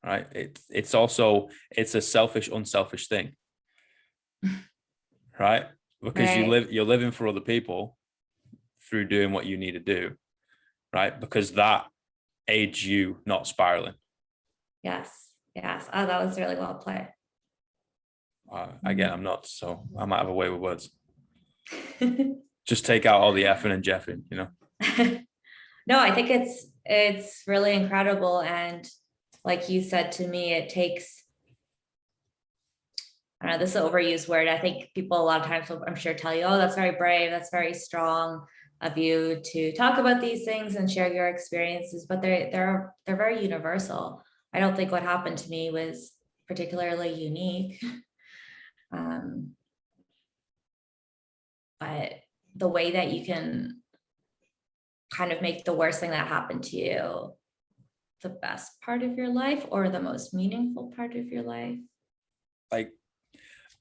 right? It's also it's a selfish, unselfish thing, right? Because Right. you're living for other people through doing what you need to do, right? Because that aids you not spiraling. Yes. Yes. Oh, that was really well played. Again, I'm not, so I might have a way with words. Mm. Just take out all the effing and jeffing. No, I think it's really incredible. And like you said to me, it takes, I don't know, this is an overused word. I think people a lot of times will, I'm sure, tell you, oh, that's very brave, that's very strong of you to talk about these things and share your experiences, but they're very universal. I don't think what happened to me was particularly unique. Um, but the way that you can kind of make the worst thing that happened to you the best part of your life or the most meaningful part of your life. Like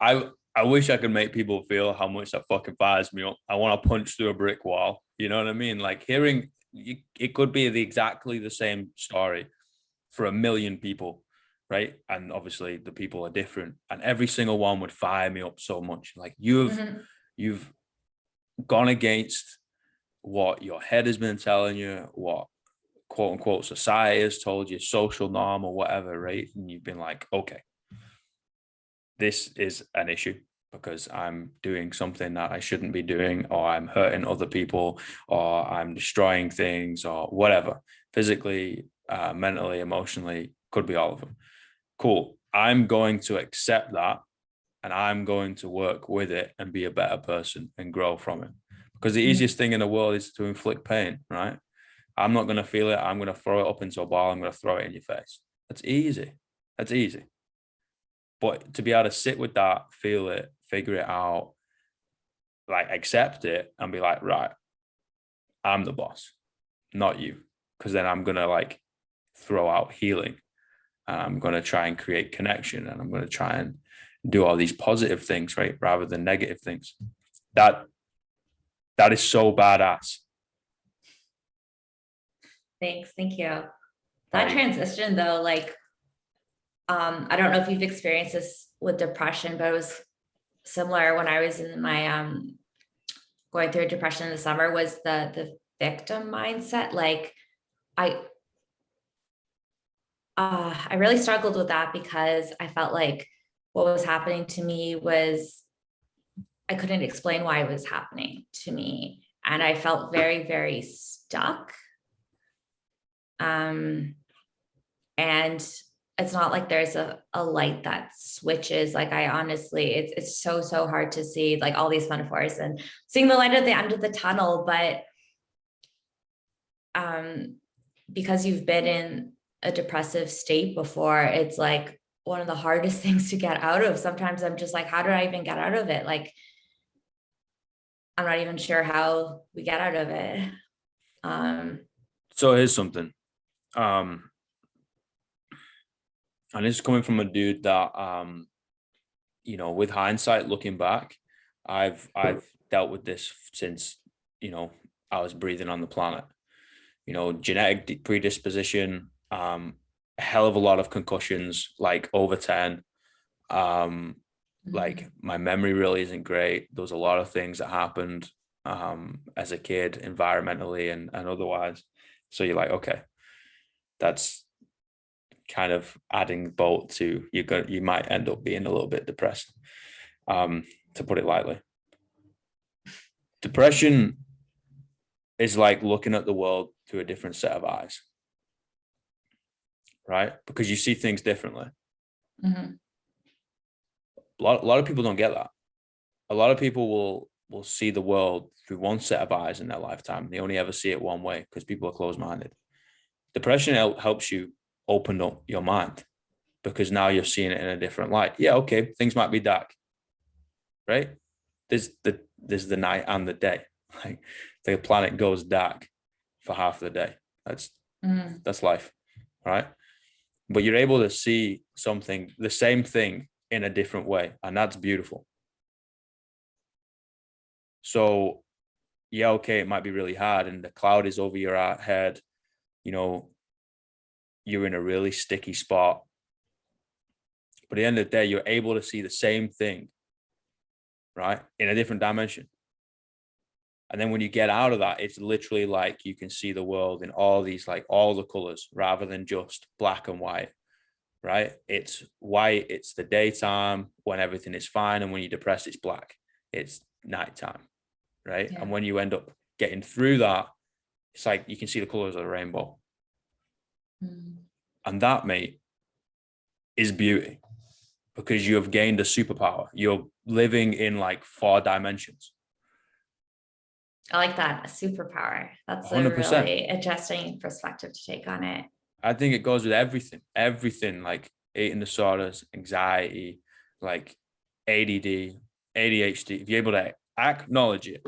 I wish I could make people feel how much that fucking fires me up. I want to punch through a brick wall. You know what I mean? Like hearing it could be exactly the same story for a million people, right? And obviously the people are different, and every single one would fire me up so much. Like Mm-hmm. you've gone against what your head has been telling you, what quote unquote society has told you, social norm or whatever, right? And you've been like, okay, this is an issue because I'm doing something that I shouldn't be doing, or I'm hurting other people, or I'm destroying things, or whatever, physically, mentally, emotionally, could be all of them. Cool. I'm going to accept that, and I'm going to work with it and be a better person and grow from it. Because the Mm-hmm. easiest thing in the world is to inflict pain, right? I'm not going to feel it. I'm going to throw it up into a ball. I'm going to throw it in your face. That's easy. That's easy. But to be able to sit with that, feel it, figure it out, like accept it and be like, right, I'm the boss, not you. Because then I'm going to like throw out healing, and I'm going to try and create connection, and I'm going to try and do all these positive things, right? Rather than negative things. That that is so badass. Thanks. Thank you. That Like, transition though, like, I don't know if you've experienced this with depression, but it was similar when I was in my going through depression in the summer, was the victim mindset. Like I I really struggled with that because I felt like what was happening to me was, I couldn't explain why it was happening to me. And I felt very, very stuck. Um, and it's not like there's a light that switches. Like I honestly, it's so, so hard to see like all these metaphors and seeing the light at the end of the tunnel. But um, because you've been in a depressive state before, it's like one of the hardest things to get out of. Sometimes I'm just like, how did I even get out of it? Like, I'm not even sure how we get out of it. Um, so here's something. Um, And this is coming from a dude that with hindsight looking back, I've dealt with this since, I was breathing on the planet. Genetic predisposition, a hell of a lot of concussions, like over 10. Like my memory really isn't great. There was a lot of things that happened as a kid, environmentally and otherwise. So you're like, okay, that's kind of adding bolt to you might end up being a little bit depressed, to put it lightly. Depression is like looking at the world through a different set of eyes, right? Because you see things differently. Mm-hmm. A lot of people don't get that. A lot of people will see the world through one set of eyes in their lifetime. They only ever see it one way because people are closed-minded. Depression helps you open up your mind because now you're seeing it in a different light. Yeah, okay, things might be dark, right? There's the night and the day. Like the planet goes dark for half the day. That's life, right? But you're able to see something, the same thing in a different way, and that's beautiful. So, yeah, okay, it might be really hard, and the cloud is over your head. You're in a really sticky spot. But at the end of the day, you're able to see the same thing, right, in a different dimension. And then when you get out of that, it's literally like you can see the world in all these, like all the colors rather than just black and white, right? It's white, it's the daytime when everything is fine. And when you're depressed, it's black, it's nighttime, right? Yeah. And when you end up getting through that, it's like you can see the colors of the rainbow. And that, mate, is beauty because you have gained a superpower. You're living in like 4 dimensions. I like that, a superpower. That's 100%. A really interesting perspective to take on it. I think it goes with everything like eating disorders, anxiety, like ADD, ADHD. If you're able to acknowledge it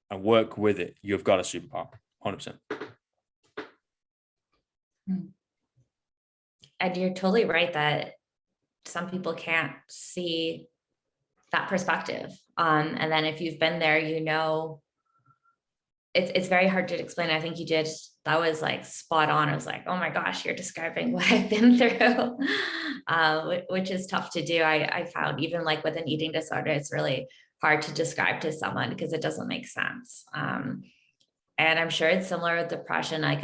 and work with it, you've got a superpower, 100%. And you're totally right that some people can't see that perspective. And then if you've been there, it's very hard to explain. I think you did. That was like spot on. I was like, oh my gosh, you're describing what I've been through, which is tough to do. I found even like with an eating disorder, it's really hard to describe to someone because it doesn't make sense. And I'm sure it's similar with depression. Like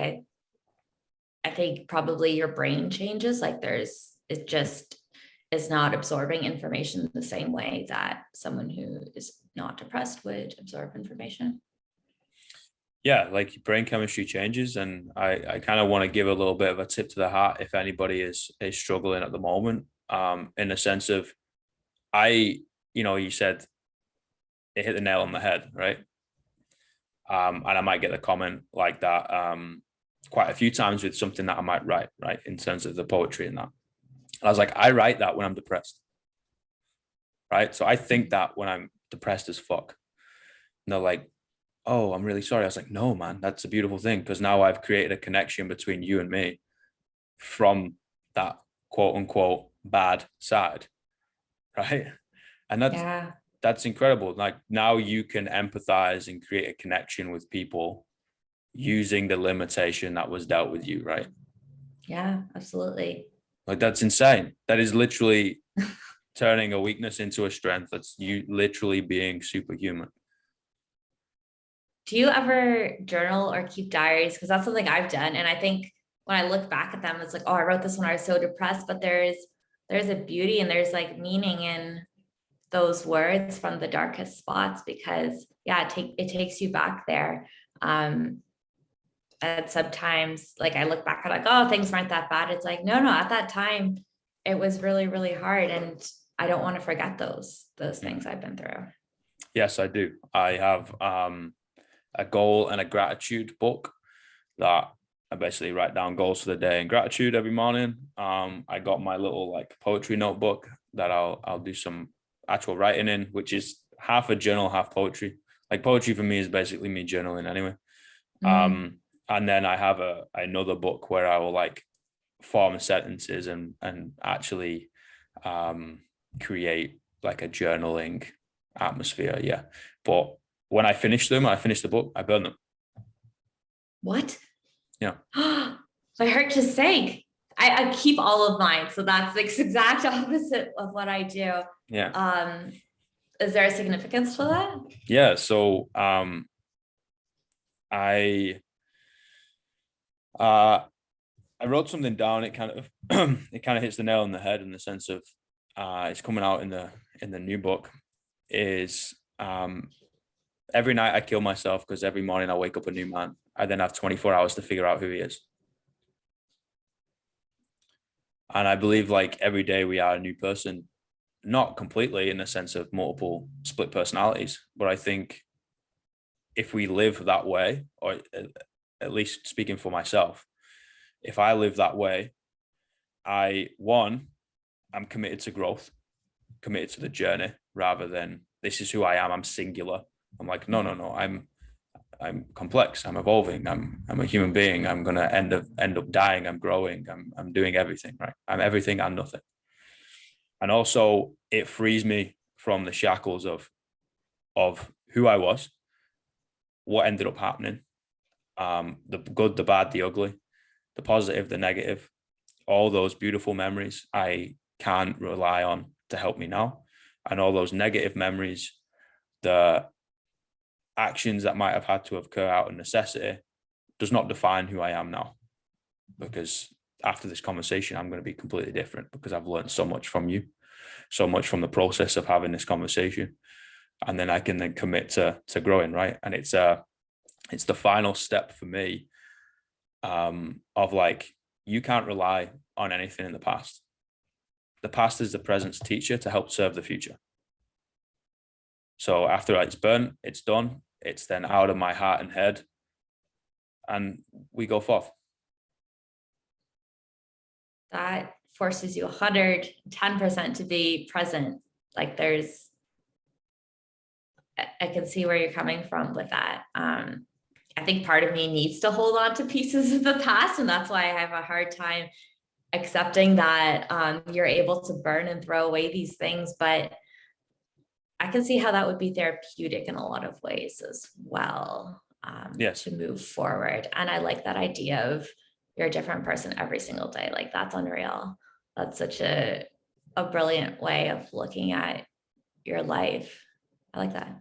I think probably your brain changes. Like it just is not absorbing information the same way that someone who is not depressed would absorb information. Yeah, like brain chemistry changes. And I kind of want to give a little bit of a tip to the hat if anybody is struggling at the moment, in the sense of you said it hit the nail on the head, right? And I might get the comment like that quite a few times with something that I might write, right, in terms of the poetry and that. And I was like, I write that when I'm depressed, right? So I think that when I'm depressed as fuck. And they're like, oh, I'm really sorry. I was like, no, man, that's a beautiful thing because now I've created a connection between you and me from that quote unquote bad side, right? And that's incredible. Like now you can empathize and create a connection with people using the limitation that was dealt with you, right? Yeah, absolutely. Like that's insane. That is literally turning a weakness into a strength. That's you literally being superhuman. Do you ever journal or keep diaries? Because that's something I've done. And I think when I look back at them, it's like, oh, I wrote this when I was so depressed, but there's a beauty and there's like meaning in those words from the darkest spots because it takes you back there. And sometimes like I look back at like, oh, things weren't that bad. It's like, no, at that time it was really, really hard. And I don't want to forget those things I've been through. Yes, I do. I have a goal and a gratitude book that I basically write down goals for the day and gratitude every morning. I got my little like poetry notebook that I'll do some actual writing in, which is half a journal, half poetry. Like poetry for me is basically me journaling anyway. And then I have another book where I will like form sentences and actually create like a journaling atmosphere. Yeah. But when I finished the book, I burned them. What? Yeah. My heart just sank. I keep all of mine. So that's the exact opposite of what I do. Yeah. Is there a significance to that? Yeah. So I I wrote something down. It kind of it kind of hits the nail on the head in the sense of it's coming out in the new book. Is every night I kill myself because every morning I wake up a new man. I then have 24 hours to figure out who he is. And I believe like every day we are a new person, not completely in the sense of multiple split personalities, but I think if we live that way, or at least speaking for myself, if I live that way, I'm committed to growth, committed to the journey rather than this is who I am. I'm singular. I'm like, no. I'm complex. I'm evolving. I'm a human being. I'm gonna end up dying. I'm growing. I'm doing everything, right? I'm everything and nothing. And also it frees me from the shackles of who I was, what ended up happening, the good, the bad, the ugly, the positive, the negative, all those beautiful memories I can rely on to help me now. And all those negative memories, the actions that might have had to occur out of necessity, does not define who I am now. Because after this conversation, I'm going to be completely different because I've learned so much from you, so much from the process of having this conversation. And then I can then commit to growing, right? And it's the final step for me of like, you can't rely on anything in the past. The past is the present's teacher to help serve the future. So after it's burnt, it's done. It's then out of my heart and head, and we go forth. That forces you 110% to be present. Like I can see where you're coming from with that. I think part of me needs to hold on to pieces of the past, and that's why I have a hard time accepting that you're able to burn and throw away these things. But I can see how that would be therapeutic in a lot of ways as well, Yes. to move forward. And I like that idea of you're a different person every single day. Like that's unreal. That's such a brilliant way of looking at your life. I like that.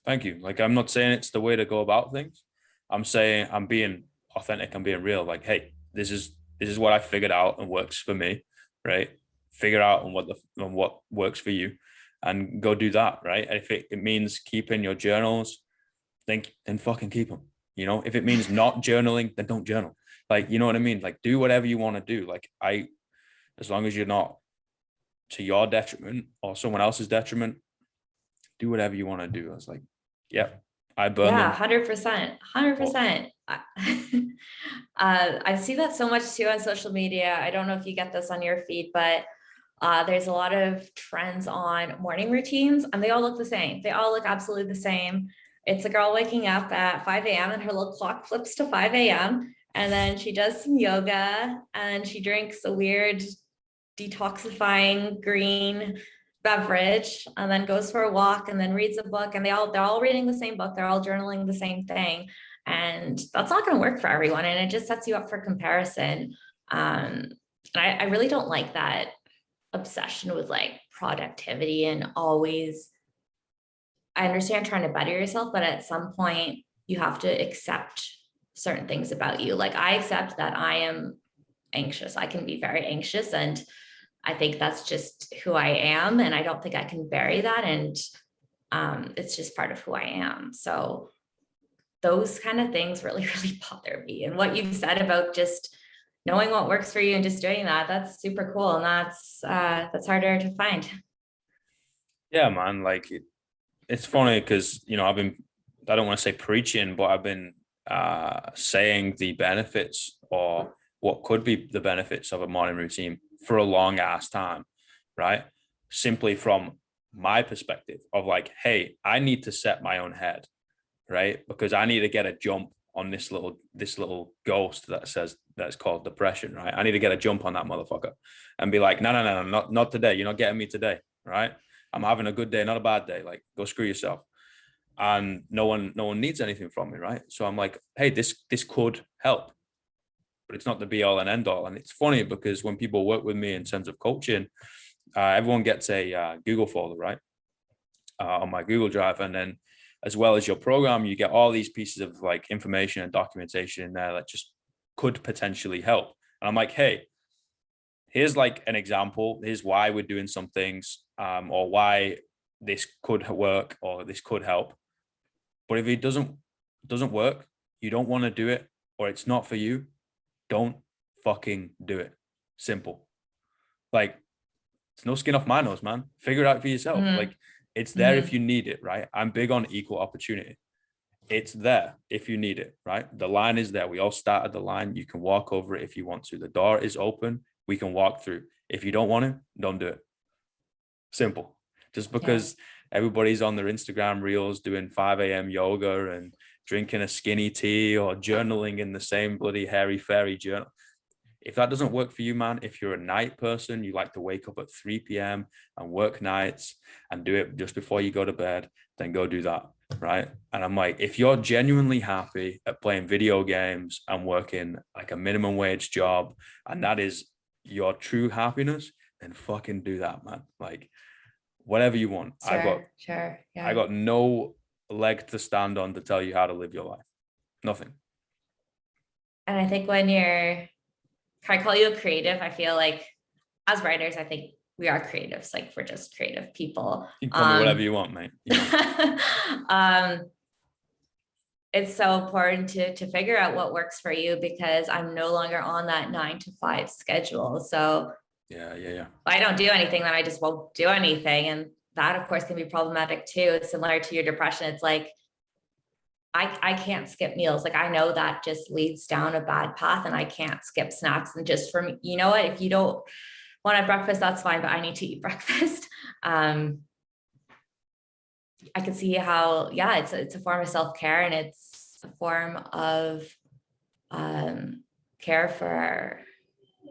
Thank you. Like, I'm not saying it's the way to go about things. I'm saying I'm being authentic. I'm being real. Like, hey, this is what I figured out and works for me, right? Figure out on what works for you, and go do that, right? And if it means keeping your journals, then fucking keep them. You know, if it means not journaling, then don't journal. Like, you know what I mean? Like, do whatever you want to do. Like, as long as you're not to your detriment or someone else's detriment, do whatever you want to do. I was like, yeah, I burn Yeah, them. 100%, 100%. I see that so much too on social media. I don't know if you get this on your feed, but there's a lot of trends on morning routines and they all look the same. They all look absolutely the same. It's a girl waking up at 5 a.m. and her little clock flips to 5 a.m. And then she does some yoga and she drinks a weird detoxifying green beverage and then goes for a walk and then reads a book, and they're all reading the same book, they're all journaling the same thing, and that's not going to work for everyone, and it just sets you up for comparison. I really don't like that obsession with like productivity and always, I understand trying to better yourself, but at some point you have to accept certain things about you. Like I accept that I am anxious. I can be very anxious, and I think that's just who I am. And I don't think I can bury that. And it's just part of who I am. So those kind of things really, really bother me. And what you've said about just knowing what works for you and just doing that, that's super cool. And that's harder to find. Yeah, man. Like, it's funny because, you know, I don't want to say preaching, but I've been saying the benefits or what could be the benefits of a morning routine for a long ass time, right? Simply from my perspective of like, hey, I need to set my own head, right? Because I need to get a jump on this little ghost that that's called depression, right? I need to get a jump on that motherfucker and be like, no, not today. You're not getting me today, right? I'm having a good day, not a bad day. Like, go screw yourself. And no one needs anything from me, right? So I'm like, hey, this could help, but it's not the be all and end all. And it's funny because when people work with me in terms of coaching, everyone gets a Google folder, right, on my Google Drive, and then as well as your program, you get all these pieces of like information and documentation in there that just could potentially help. And I'm like, hey, here's like an example. Here's why we're doing some things, or why this could work or this could help. But if it doesn't work, you don't want to do it, or it's not for you, don't fucking do it. Simple. Like, it's no skin off my nose, man. Figure it out for yourself. Mm-hmm. Like, it's there if you need it, right? I'm big on equal opportunity. It's there if you need it, right? The line is there. We all start at the line. You can walk over it if you want to. The door is open. We can walk through. If you don't want to, don't do it. Simple. Just because everybody's on their Instagram reels doing 5 a.m. yoga and drinking a skinny tea or journaling in the same bloody hairy fairy journal. If that doesn't work for you, man, if you're a night person, you like to wake up at 3 p.m. and work nights and do it just before you go to bed, then go do that, right? And I'm like, if you're genuinely happy at playing video games and working like a minimum wage job, and that is your true happiness, then fucking do that, man. Like, whatever you want. Sure. Yeah. I got no leg to stand on to tell you how to live your life. Nothing. And I think when can I call you a creative? I feel like as writers, I think we are creatives. Like, we're just creative people. You can call me whatever you want, mate. You know. It's so important to figure out what works for you, because I'm no longer on that 9 to 5 schedule. So Yeah. if I don't do anything, then I just won't do anything. And that, of course, can be problematic too. It's similar to your depression. It's like, I can't skip meals. Like, I know that just leads down a bad path, and I can't skip snacks. And just for me, you know what, if you don't want to have breakfast, that's fine, but I need to eat breakfast. I can see how, it's a form of self-care, and it's a form of care for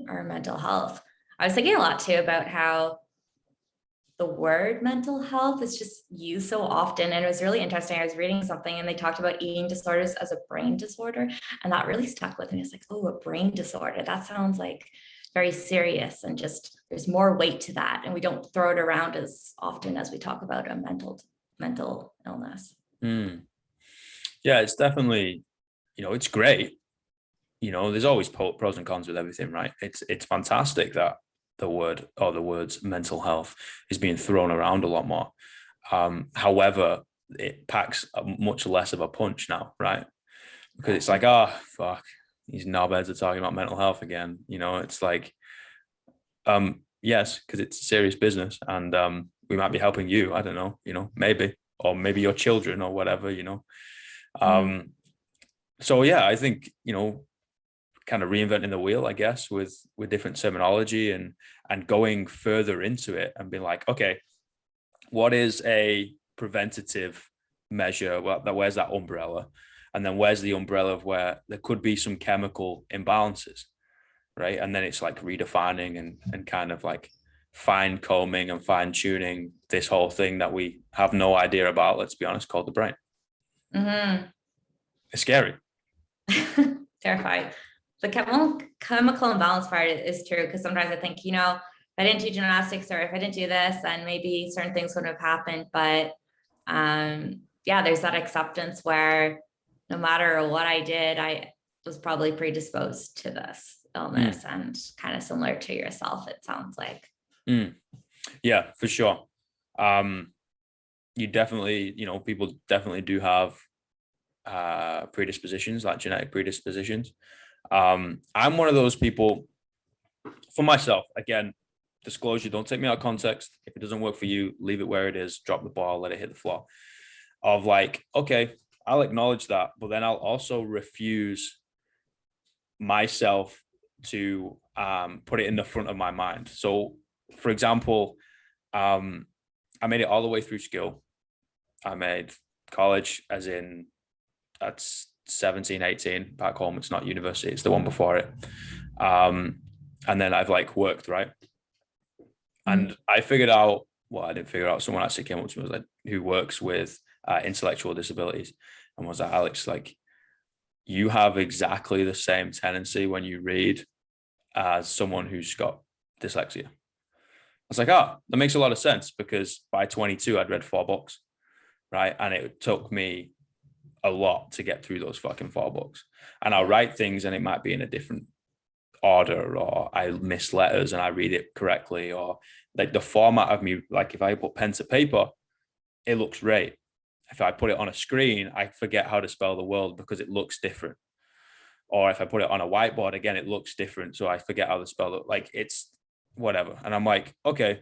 our mental health. I was thinking a lot too about how the word mental health is just used so often. And it was really interesting. I was reading something and they talked about eating disorders as a brain disorder. And that really stuck with me. It's like, oh, a brain disorder. That sounds like very serious, and just there's more weight to that. And we don't throw it around as often as we talk about a mental illness. Yeah, it's definitely, it's great. There's always pros and cons with everything, right? It's fantastic that the word or the words mental health is being thrown around a lot more. However, it packs much less of a punch now, right? Because it's like, oh, fuck, these knobheads are talking about mental health again. It's like, yes, because it's serious business, and we might be helping you. I don't know, maybe, or maybe your children or whatever, So yeah, I think, kind of reinventing the wheel, I guess, with different terminology and going further into it and being like, okay, what is a preventative measure? Well, where's that umbrella? And then where's the umbrella of where there could be some chemical imbalances, right? And then it's like redefining and kind of like fine combing and fine tuning this whole thing that we have no idea about, let's be honest, called the brain. Mm-hmm. It's scary. Terrified. The chemical imbalance part is true, because sometimes I think, if I didn't do gymnastics, or if I didn't do this, then maybe certain things wouldn't have happened. But there's that acceptance where no matter what I did, I was probably predisposed to this illness, and kind of similar to yourself, it sounds like. Yeah, for sure. You definitely, people definitely do have predispositions, like genetic predispositions. I'm one of those people. For myself, again, disclosure, don't take me out of context. If it doesn't work for you, leave it where it is, drop the ball, let it hit the floor. Of like, okay, I'll acknowledge that, but then I'll also refuse myself to put it in the front of my mind. So for example, I made it all the way through school. I made college, as in that's 17, 18 back home. It's not university, it's the one before it. And then I've like worked, right? And I figured out, well, I didn't figure out, someone actually came up to me, was like, who works with intellectual disabilities, and was like, Alex, like, you have exactly the same tendency when you read as someone who's got dyslexia. I was like, oh, that makes a lot of sense, because by 22, I'd read 4 books, right? And it took me a lot to get through those fucking 4 books. And I'll write things and it might be in a different order, or I miss letters and I read it correctly, or like the format of me, like if I put pen to paper, it looks great. If I put it on a screen, I forget how to spell the word because it looks different. Or if I put it on a whiteboard, again, it looks different, so I forget how to spell it. Like, it's whatever. And I'm like, okay,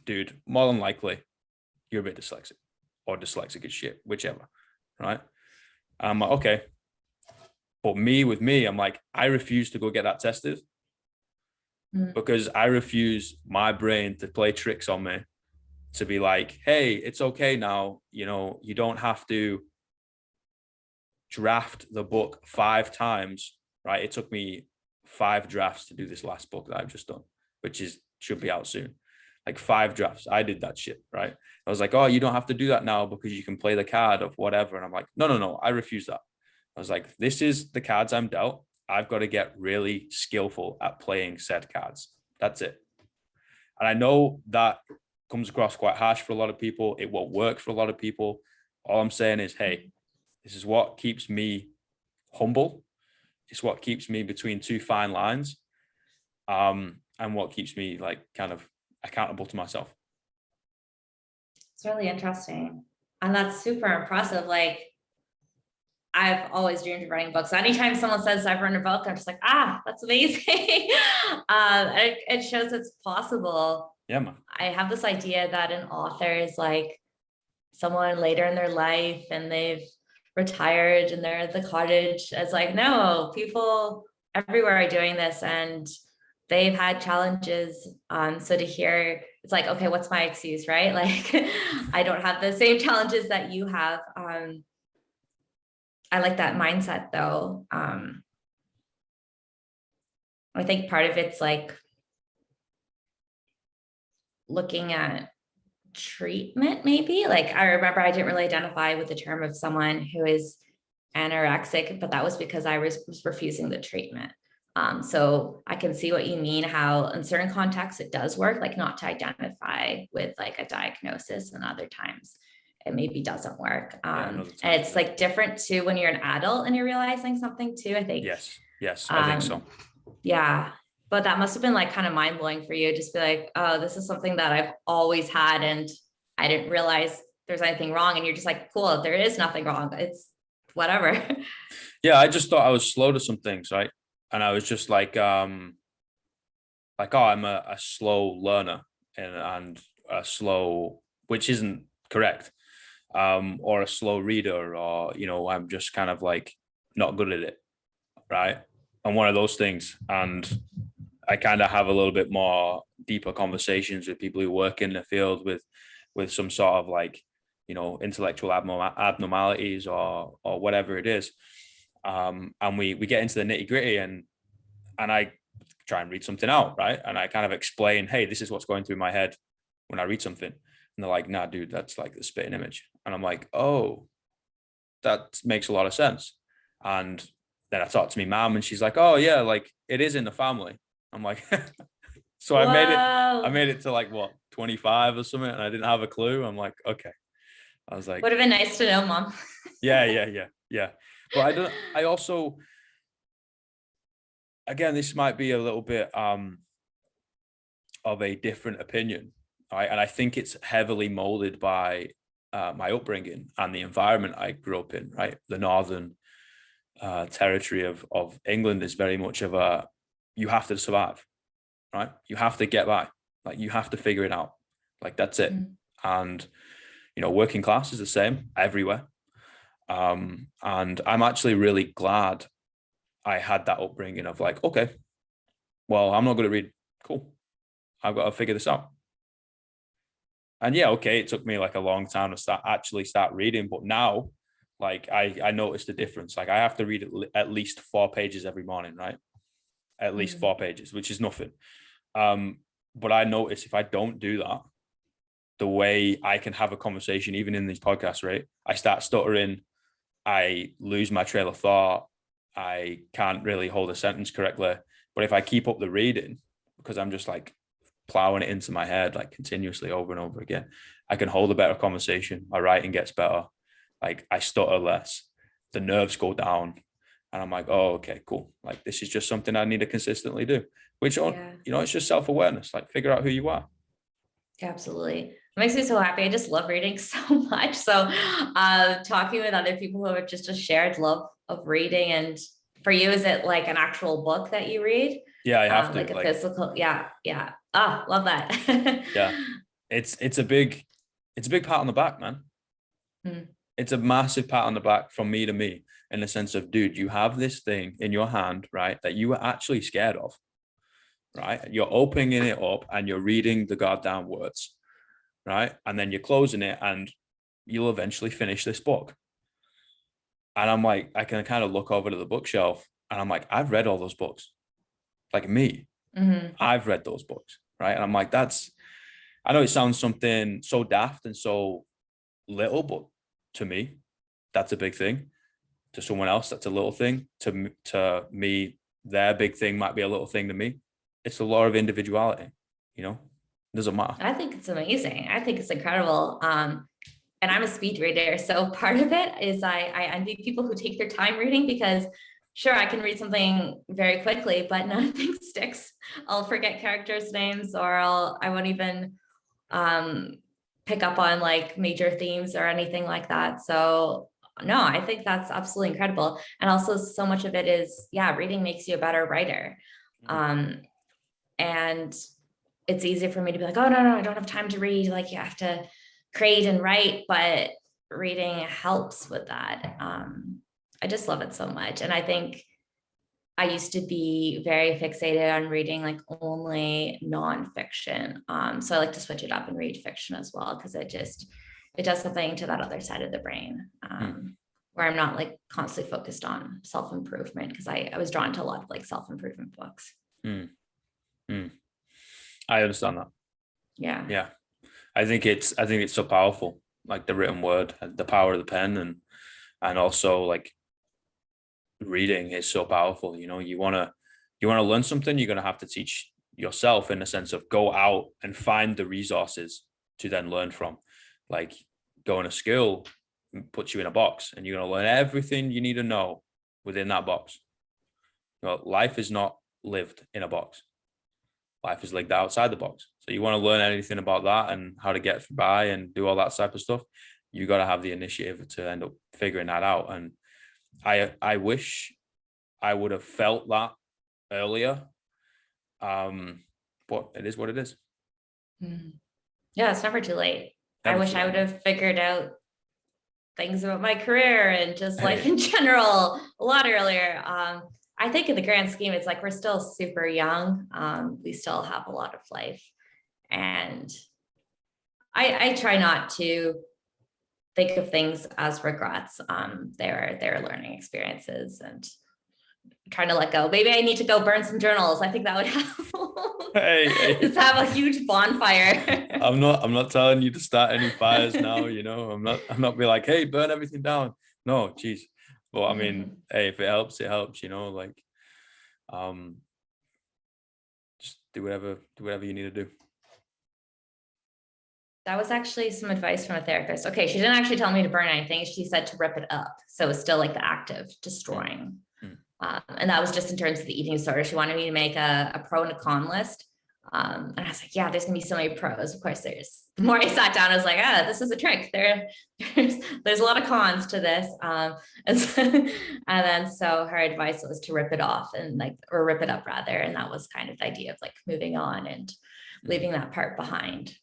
dude, more than likely you're a bit dyslexic, or dyslexic as shit, whichever, right? And I'm like, okay. But with me, I'm like, I refuse to go get that tested, because I refuse my brain to play tricks on me, to be like, hey, it's okay now. You know, you don't have to draft the book 5 times, right? It took me 5 drafts to do this last book that I've just done, which should be out soon. Like 5 drafts. I did that shit, right? I was like, oh, you don't have to do that now because you can play the card of whatever. And I'm like, no, I refuse that. I was like, this is the cards I'm dealt. I've got to get really skillful at playing said cards. That's it. And I know that comes across quite harsh for a lot of people. It won't work for a lot of people. All I'm saying is, hey, this is what keeps me humble. It's what keeps me between 2 fine lines. And what keeps me like kind of accountable to myself. It's really interesting. And that's super impressive. Like, I've always dreamed of writing books. Anytime someone says I've written a book, I'm just like, that's amazing. It shows it's possible. Yeah, man. I have this idea that an author is like someone later in their life and they've retired and they're at the cottage. It's like, no, people everywhere are doing this and they've had challenges. So to hear, it's like, okay, what's my excuse, right? Like, I don't have the same challenges that you have. I like that mindset though. I think part of it's like looking at treatment, maybe. Like, I remember I didn't really identify with the term of someone who is anorexic, but that was because I was refusing the treatment. So I can see what you mean, how in certain contexts it does work, like not to identify with like a diagnosis, and other times it maybe doesn't work. And it's like different too when you're an adult and you're realizing something too, I think. Yes, I think so. Yeah. But that must have been like kind of mind blowing for you. Just be like, oh, this is something that I've always had and I didn't realize there's anything wrong. And you're just like, cool, there is nothing wrong. It's whatever. Yeah, I just thought I was slow to some things, right? And I was just like, oh, I'm a slow learner and a slow, which isn't correct, or a slow reader, or, you know, I'm just kind of like not good at it, right? I'm one of those things. And I kind of have a little bit more deeper conversations with people who work in the field with some sort of like, you know, intellectual abnormalities or whatever it is. And we get into the nitty gritty, and I try and read something out, right? And I kind of explain, hey, this is what's going through my head when I read something. And they're like, nah, dude, that's like the spitting image. And I'm like, oh, that makes a lot of sense. And then I talked to my mom and she's like, oh yeah, like it is in the family. I'm like, so I made it to like what, 25 or something, and I didn't have a clue. I'm like, okay. I was like, would have been nice to know, Mom. yeah. But I also, again, this might be a little bit of a different opinion, right? And I think it's heavily molded by my upbringing and the environment I grew up in, right? The northern territory of England is very much of a, you have to survive, right? You have to get by, like you have to figure it out, like that's it. And you know, working class is the same everywhere. And I'm actually really glad I had that upbringing of like, okay, well, I'm not going to read. Cool. I've got to figure this out. And yeah, okay, it took me like a long time to start reading, but now, Like I noticed the difference. Like I have to read at least 4 pages every morning, right? At least 4 pages, which is nothing. But I notice if I don't do that, the way I can have a conversation, even in these podcasts, right? I start stuttering, I lose my trail of thought, I can't really hold a sentence correctly. But if I keep up the reading, because I'm just like plowing it into my head like continuously over and over again, I can hold a better conversation. My writing gets better. Like I stutter less, the nerves go down, and I'm like, oh, okay, cool. Like this is just something I need to consistently do. Which, it's just self awareness. Like figure out who you are. Absolutely. It makes me so happy. I just love reading so much. So talking with other people who have just a shared love of reading. And for you, is it like an actual book that you read? Yeah, I have to. Like a physical, yeah. Ah, love that. Yeah. It's a big pat on the back, man. It's a massive pat on the back from me to me, in the sense of, dude, you have this thing in your hand, right, that you were actually scared of, right? You're opening it up and you're reading the goddamn words, right? And then you're closing it and you'll eventually finish this book. And I'm like, I can kind of look over to the bookshelf and I'm like, I've read all those books. Like me, I've read those books, right? And I'm like, I know it sounds something so daft and so little, but to me, that's a big thing. To someone else, that's a little thing. To me, their big thing might be a little thing to me. It's the law of individuality, it doesn't matter. I think it's amazing. I think it's incredible. And I'm a speed reader. So part of it is I envy people who take their time reading, because sure, I can read something very quickly, but nothing sticks. I'll forget characters' names, or I won't even pick up on like major themes or anything like that. So no, I think that's absolutely incredible. And also so much of it is, reading makes you a better writer. And it's easy for me to be like, oh, no, I don't have time to read. Like you have to create and write, but reading helps with that. I just love it so much. And I think I used to be very fixated on reading like only nonfiction. So I like to switch it up and read fiction as well, because it does something to that other side of the brain, where I'm not like constantly focused on self-improvement, because I was drawn to a lot of like self-improvement books. I understand that. Yeah. I think it's so powerful, like the written word, the power of the pen, and also like reading is so powerful. You want to learn something, you're going to have to teach yourself, in the sense of go out and find the resources to then learn from. Like going to school puts you in a box and you're going to learn everything you need to know within that box. Life is not lived in a box. Life is lived outside the box. So you want to learn anything about that and how to get by and do all that type of stuff, you got to have the initiative to end up figuring that out. And I wish I would have felt that earlier. But it is what it is. Yeah, it's never too late. I wish I would have figured out things about my career and just life in general a lot earlier. I think in the grand scheme, it's like we're still super young. We still have a lot of life. And I try not to think of things as regrets. They're learning experiences, and trying to let go. Maybe I need to go burn some journals. I think that would help. Hey. Just have a huge bonfire. I'm not telling you to start any fires now. I'm not be like, hey, burn everything down. No, geez. Well, I mean, hey, if it helps, it helps. Like, just do whatever you need to do. That was actually some advice from a therapist. Okay, she didn't actually tell me to burn anything. She said to rip it up. So it's still like the act of destroying. And that was just in terms of the eating disorder. She wanted me to make a pro and a con list. And I was like, yeah, there's gonna be so many pros. Of course, the more I sat down, I was like, this is a trick. There's a lot of cons to this. And then so her advice was to rip it off or rip it up rather. And that was kind of the idea of like moving on and leaving that part behind.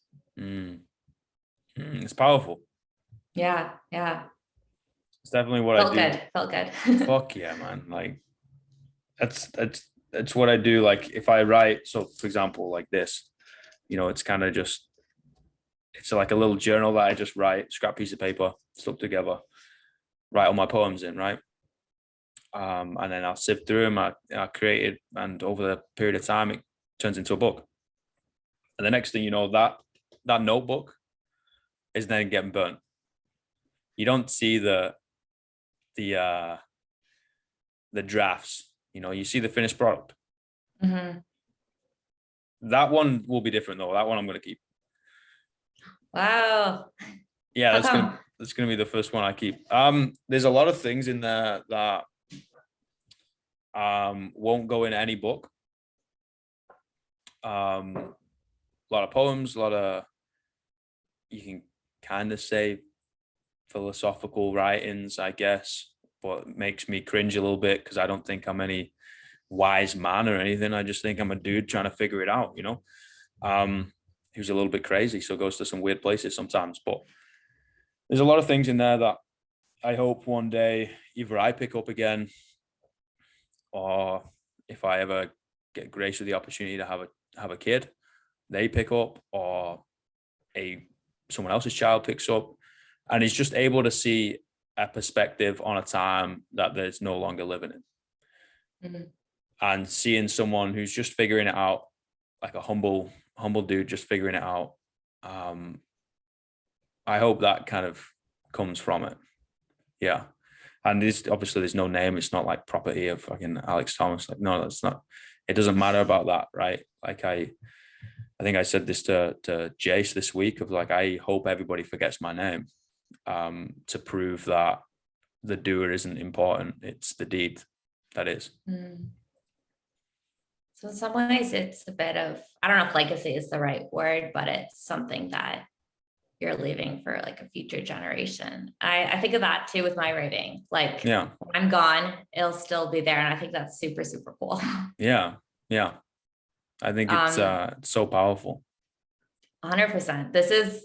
It's powerful. Yeah. It's definitely what I do. Felt good. Fuck yeah, man. Like that's what I do. Like if I write, so for example, like this, it's kind of just, it's like a little journal that I just write, scrap piece of paper stuck together. write all my poems in, right? And then I'll sift through them. I create it, and over the period of time, it turns into a book. And the next thing you know, that notebook is then getting burnt. You don't see the uh the drafts. You see the finished product. Mm-hmm. That one will be different though. That one I'm going to keep. Wow. Yeah, How come? that's gonna be the first one I keep. There's a lot of things in there that won't go in any book. A lot of poems, a lot of, you can kind of say, philosophical writings, I guess, but it makes me cringe a little bit because I don't think I'm any wise man or anything. I just think I'm a dude trying to figure it out, who's a little bit crazy, so goes to some weird places sometimes. But there's a lot of things in there that I hope one day either I pick up again, or if I ever get graced with the opportunity to have a kid, they pick up, or someone else's child picks up, and is just able to see a perspective on a time that there's no longer living in. Mm-hmm. And seeing someone who's just figuring it out, like a humble dude just figuring it out. I hope that kind of comes from it. Yeah. And there's no name. It's not like property of fucking Alex Thomas. Like, no, that's not. It doesn't matter about that, right? Like I think I said this to Jace this week, of like, I hope everybody forgets my name, to prove that the doer isn't important. It's the deed that is. Mm. So in some ways, it's a bit of, I don't know if legacy is the right word, but it's something that you're leaving for like a future generation. I think of that too with my writing. Like, Yeah. when I'm gone, it'll still be there. And I think that's super, super cool. Yeah. Yeah. I think it's so powerful. 100%. This is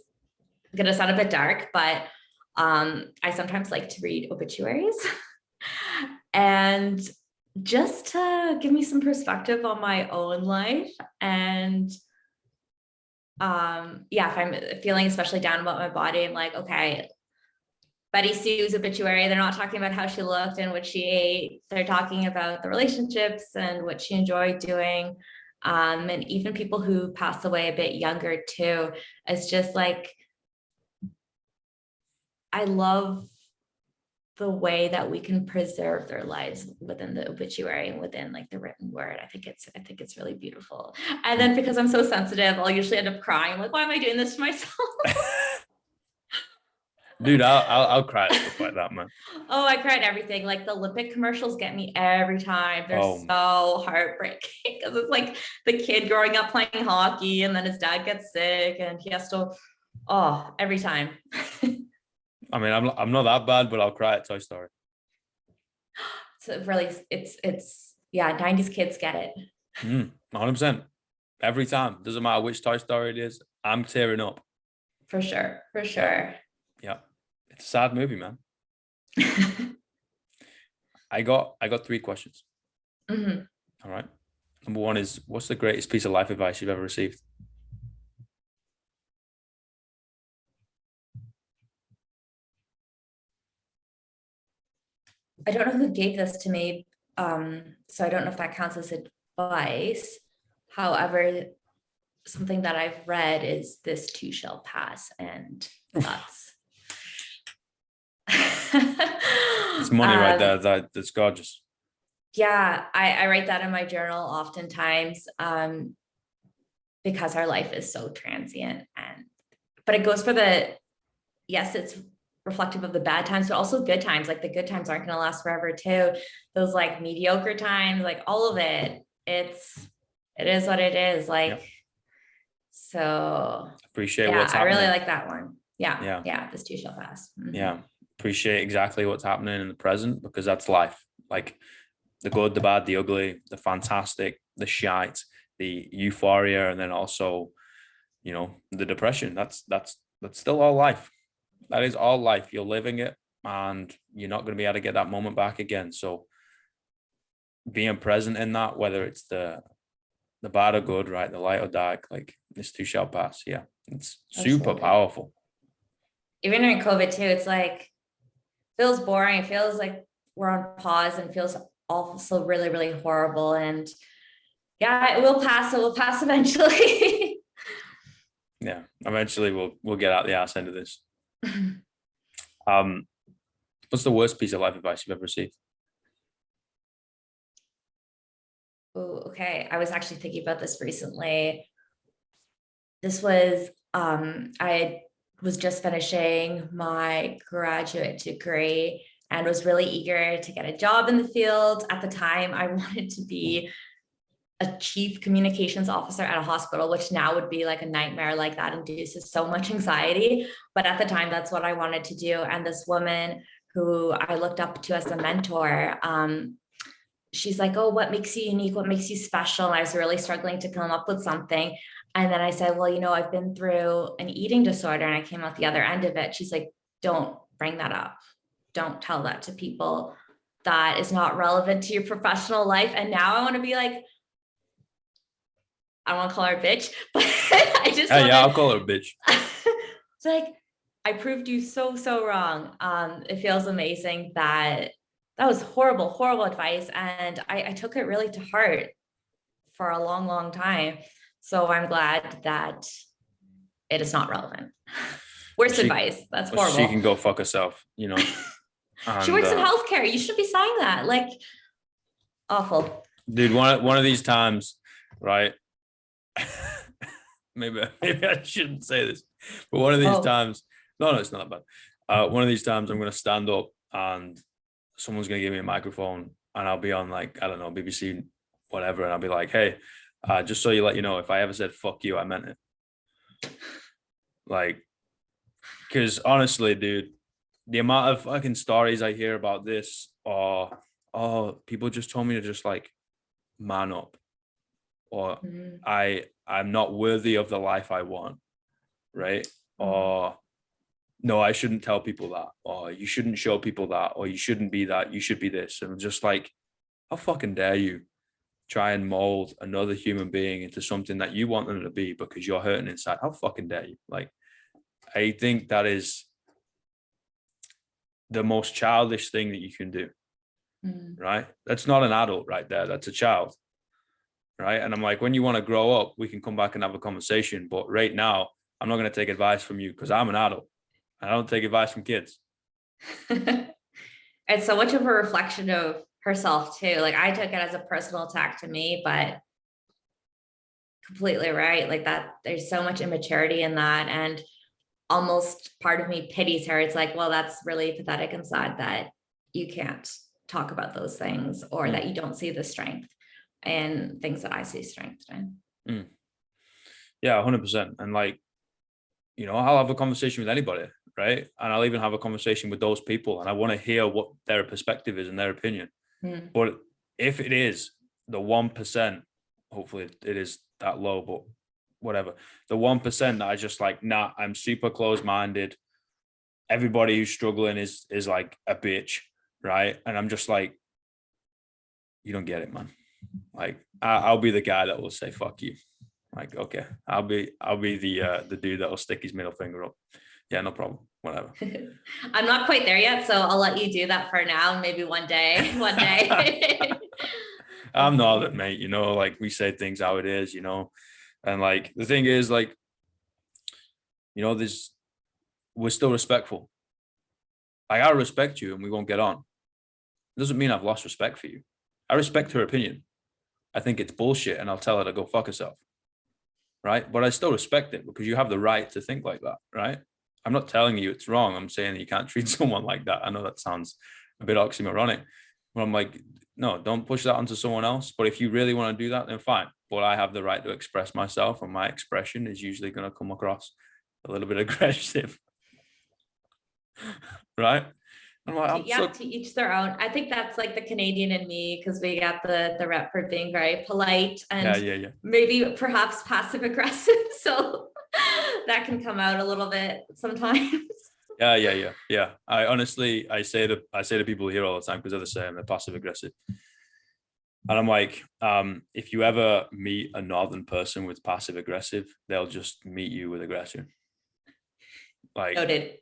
going to sound a bit dark, but I sometimes like to read obituaries and just to give me some perspective on my own life. And if I'm feeling especially down about my body, I'm like, okay, Betty Sue's obituary, they're not talking about how she looked and what she ate. They're talking about the relationships and what she enjoyed doing. And even people who pass away a bit younger too. It's just like, I love the way that we can preserve their lives within the obituary and within like the written word. I think it's really beautiful. And then because I'm so sensitive, I'll usually end up crying. I'm like, why am I doing this to myself? Dude, I'll cry at stuff like that, man. Oh, I cried everything. Like the Olympic commercials get me every time. They're so heartbreaking because it's like the kid growing up playing hockey and then his dad gets sick and he has to, every time. I mean, I'm not that bad, but I'll cry at Toy Story. So really, it's 90s kids get it. 100%. Every time. Doesn't matter which Toy Story it is, I'm tearing up. For sure. Yeah. It's a sad movie, man. I got 3 questions. Mm-hmm. All right. Number 1 is, what's the greatest piece of life advice you've ever received? I don't know who gave this to me, so I don't know if that counts as advice. However, something that I've read is this too shall pass, and that's it's money right there. That's gorgeous. Yeah, I write that in my journal oftentimes, because our life is so transient, but it goes for it's reflective of the bad times, but also good times. Like the good times aren't going to last forever too. Those like mediocre times, like all of it, it is what it is. Like, so appreciate what's happening. I really like that one. Yeah. This too shall pass. Mm-hmm. Yeah. Appreciate exactly what's happening in the present, because that's life. Like the good, the bad, the ugly, the fantastic, the shite, the euphoria, and then also, the depression. That's still all life. That is all life. You're living it, and you're not going to be able to get that moment back again. So being present in that, whether it's the bad or good, right, the light or dark, like this too shall pass. Yeah, it's super powerful. Even during COVID too, it's like feels boring. It feels like we're on pause and feels also really, really horrible. And yeah, it will pass. It will pass eventually. Yeah, eventually we'll get out the ass end of this. Um, what's the worst piece of life advice you've ever received? Oh, okay. I was actually thinking about this recently. This was I was just finishing my graduate degree and was really eager to get a job in the field. At the time, I wanted to be a chief communications officer at a hospital, which now would be like a nightmare. Like that induces so much anxiety. But at the time, that's what I wanted to do. And this woman who I looked up to as a mentor, she's like, oh, what makes you unique? What makes you special? And I was really struggling to come up with something. And then I said, well, I've been through an eating disorder and I came out the other end of it. She's like, don't bring that up. Don't tell that to people. That is not relevant to your professional life. And now I want to be like, I don't want to call her a bitch, but I just yeah, I'll call her a bitch. It's like, I proved you so wrong. It feels amazing that was horrible advice. And I took it really to heart for a long time. So I'm glad that it is not relevant. Worst advice. That's horrible. She can go fuck herself, She works in healthcare. You should be saying that. Like, awful. Dude, one of these times, right? maybe I shouldn't say this, but one of these times, no, it's not that bad. One of these times I'm going to stand up and someone's going to give me a microphone and I'll be on like, I don't know, BBC, whatever. And I'll be like, hey, just so you let you know, if I ever said, fuck you, I meant it. Like, because honestly, dude, the amount of fucking stories I hear about this, or, oh, people just told me to just like man up, or I'm not worthy of the life I want, right? Or no, I shouldn't tell people that, or you shouldn't show people that, or you shouldn't be that, you should be this. And I'm just like, how fucking dare you try and mold another human being into something that you want them to be because you're hurting inside? How fucking dare you? Like, I think that is the most childish thing that you can do, right? That's not an adult right there. That's a child, right? And I'm like, when you want to grow up, we can come back and have a conversation. But right now, I'm not going to take advice from you because I'm an adult. I don't take advice from kids. It's so much of a reflection of herself too. Like I took it as a personal attack to me, but completely right. Like that, there's so much immaturity in that. And almost part of me pities her. It's like, well, that's really pathetic and sad that you can't talk about those things or that you don't see the strength and things that I see strength in. Yeah, 100%. And like, I'll have a conversation with anybody, right? And I'll even have a conversation with those people and I want to hear what their perspective is and their opinion. But if it is the 1%, hopefully it is that low, but whatever, the 1% that I just like, nah, I'm super close-minded. Everybody who's struggling is like a bitch, right? And I'm just like, you don't get it, man. Like, I'll be the guy that will say, fuck you. Like, okay, I'll be the dude that will stick his middle finger up. Yeah, no problem. Whatever. I'm not quite there yet, so I'll let you do that for now. Maybe one day. I'm not, mate. Like we say things how it is, and like the thing is, like, we're still respectful. Like, I respect you, and we won't get on. It doesn't mean I've lost respect for you. I respect her opinion. I think it's bullshit, and I'll tell her to go fuck herself. Right? But I still respect it because you have the right to think like that, right? I'm not telling you it's wrong. I'm saying you can't treat someone like that. I know that sounds a bit oxymoronic, but I'm like, no, don't push that onto someone else. But if you really want to do that, then fine. But I have the right to express myself, and my expression is usually going to come across a little bit aggressive, right? I'm like, to each their own. I think that's like the Canadian in me because we got the rep for being very polite and maybe perhaps passive aggressive. So that can come out a little bit sometimes. Yeah. I say to people here all the time because they're the same. They're passive aggressive, and I'm like, if you ever meet a northern person with passive aggressive, they'll just meet you with aggression. Like, Noted.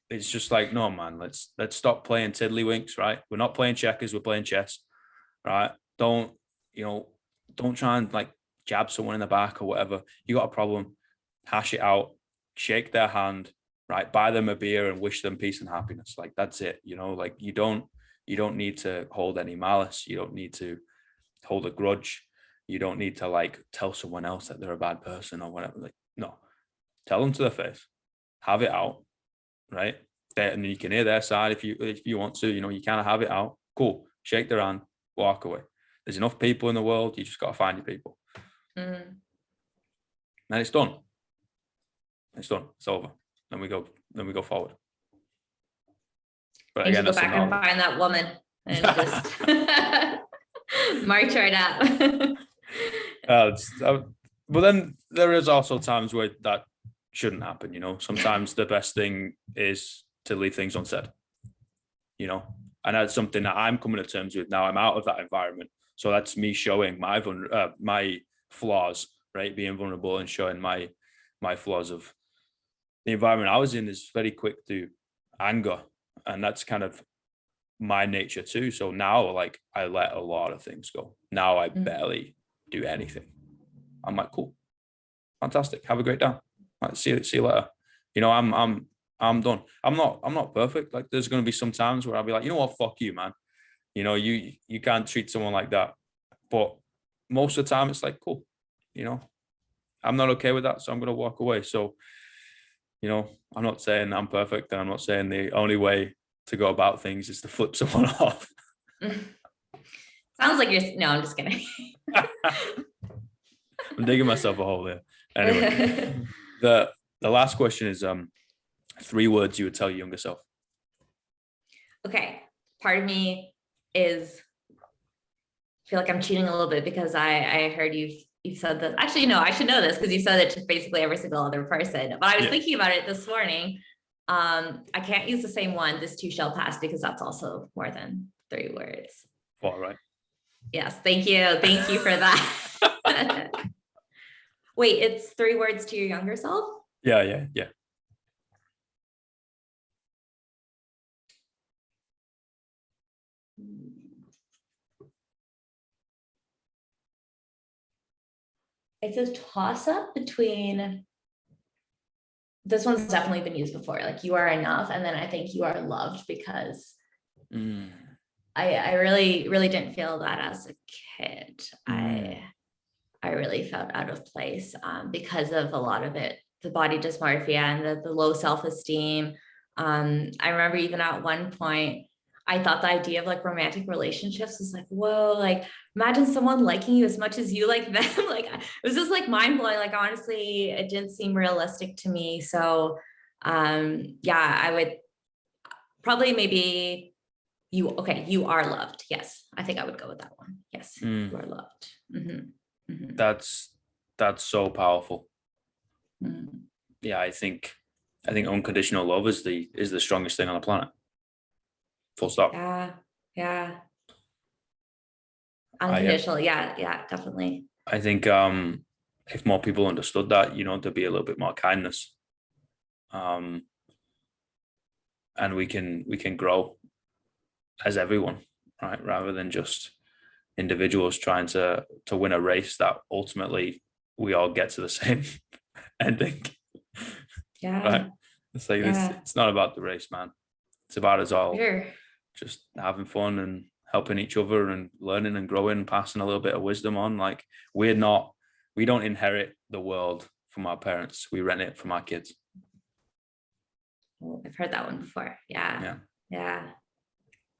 it's just like, no, man, let's stop playing tiddlywinks, right? We're not playing checkers, we're playing chess, right? Don't, you know, don't try and like jab someone in the back or whatever. You got a problem, hash it out, shake their hand, right? Buy them a beer and wish them peace and happiness. Like, that's it, like you don't need to hold any malice. You don't need to hold a grudge. You don't need to like tell someone else that they're a bad person or whatever. Like, no, tell them to their face, have it out, right? And you can hear their side if you want to. You kind of have it out. Cool. Shake their hand, walk away. There's enough people in the world. You just got to find your people. And it's done. It's done. It's over. Then we go forward. But And again, you go back and find that woman and just march right out. But then there is also times where that shouldn't happen. Sometimes the best thing is to leave things unsaid. And that's something that I'm coming to terms with now. I'm out of that environment, so that's me showing my flaws, right? Being vulnerable and showing my flaws of the environment I was in is very quick to anger, and that's kind of my nature too. So now, like, I let a lot of things go. Now I barely do anything. I'm like, cool, fantastic, have a great day. Like, see you later. I'm done. I'm not perfect. Like, there's going to be some times where I'll be like, you know what, fuck you, man. You can't treat someone like that. But most of the time, it's like, cool. I'm not okay with that, so I'm going to walk away. So, I'm not saying I'm perfect, and I'm not saying the only way to go about things is to flip someone off. Sounds like you're. No, I'm just kidding. I'm digging myself a hole there. Anyway, the last question is 3 words you would tell your younger self. Okay, part of me is feel like I'm cheating a little bit because I heard you've said that. Actually, no, I should know this because you said it to basically every single other person. But I was thinking about it this morning. I can't use the same one. This too shall pass, because that's also more than 3 words. All right. Yes, thank you for that. Wait, it's 3 words to your younger self? Yeah. It's a toss-up between, this one's definitely been used before, like, you are enough, and then I think you are loved, because I really didn't feel that as a kid. I really felt out of place because of a lot of it, the body dysmorphia and the low self-esteem. I remember even at one point, I thought the idea of like romantic relationships was like, whoa, like imagine someone liking you as much as you like them. Like, it was just like mind blowing. Like, honestly, it didn't seem realistic to me. So yeah, I would probably maybe you are loved. Yes, I think I would go with that one. Yes, you are loved. That's so powerful. Yeah, I think unconditional love is the strongest thing on the planet. Full stop. Yeah. Unconditional. Yeah, definitely. I think if more people understood that, there'd be a little bit more kindness. And we can grow as everyone, right? Rather than just individuals trying to win a race that ultimately we all get to the same ending. Yeah. Right? It's like, it's not about the race, man. It's about us all just having fun and helping each other and learning and growing, passing a little bit of wisdom on. Like, we don't inherit the world from our parents. We rent it from our kids. Oh, I've heard that one before. Yeah.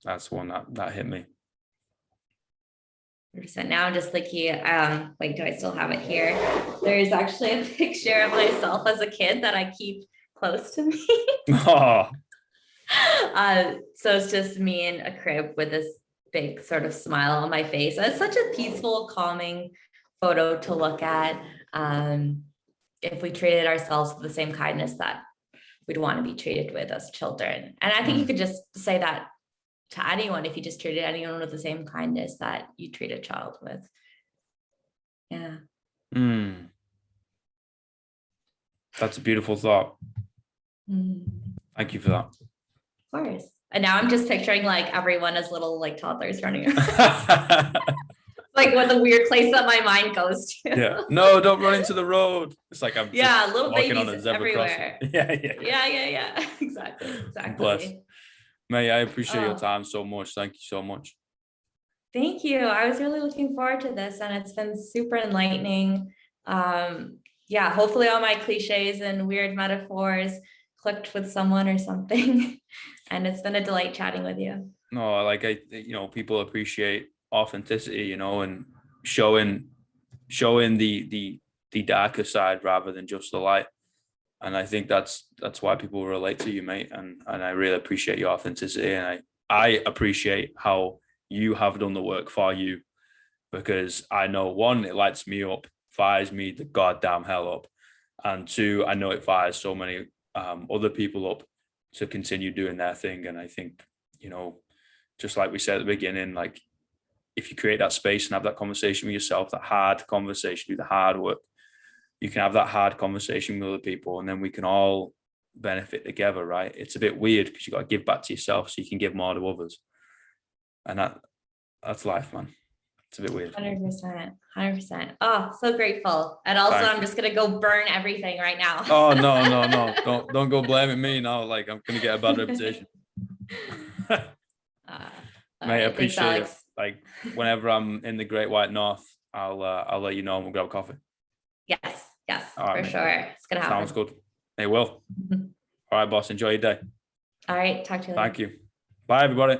That's one that hit me. 100%. Now I'm just thinking, wait, do I still have it here? There's actually a picture of myself as a kid that I keep close to me. Oh. So it's just me in a crib with this big sort of smile on my face. It's such a peaceful, calming photo to look at. If we treated ourselves with the same kindness that we'd want to be treated with as children. And I think you could just say that to anyone, if you just treated anyone with the same kindness that you treat a child with. Yeah. That's a beautiful thought. Mm, Thank you for that. of course. And now I'm just picturing like everyone as little like toddlers running around. Like what the weird place that my mind goes to. Yeah. No, don't run into the road. It's like I'm Yeah, just little walking on babies a zebra crossing. everywhere. Yeah, yeah. Yeah. Bless. Exactly. Mate, I appreciate your Oh, time so much. Thank you so much. thank you. I was really looking forward to this and it's been super enlightening. Yeah, hopefully all my cliches and weird metaphors clicked with someone or something. And it's been a delight chatting with you. No, like people appreciate authenticity, and showing the darker side rather than just the light. And I think that's why people relate to you, mate. And I really appreciate your authenticity, and I appreciate how you have done the work for you, because I know, one, it lights me up, fires me the goddamn hell up, and two, I know it fires so many other people up to continue doing their thing. And I think, just like we said at the beginning, like if you create that space and have that conversation with yourself, that hard conversation, do the hard work, you can have that hard conversation with other people, and then we can all benefit together, right? It's a bit weird because you got to give back to yourself so you can give more to others. And that's life, man. It's a bit weird. 100%. 100%. Oh, so grateful. And also I'm just gonna go burn everything right now. Oh, no. Don't go blaming me now. Like I'm gonna get a bad reputation. Mate, I appreciate Thanks, it. Like whenever I'm in the Great White North, I'll let you know and we'll grab coffee. Yes, All right, for mate. sure. It's gonna happen. Sounds good. It will. All right, boss. Enjoy your day. All right, talk to you later. Thank you. Bye, everybody.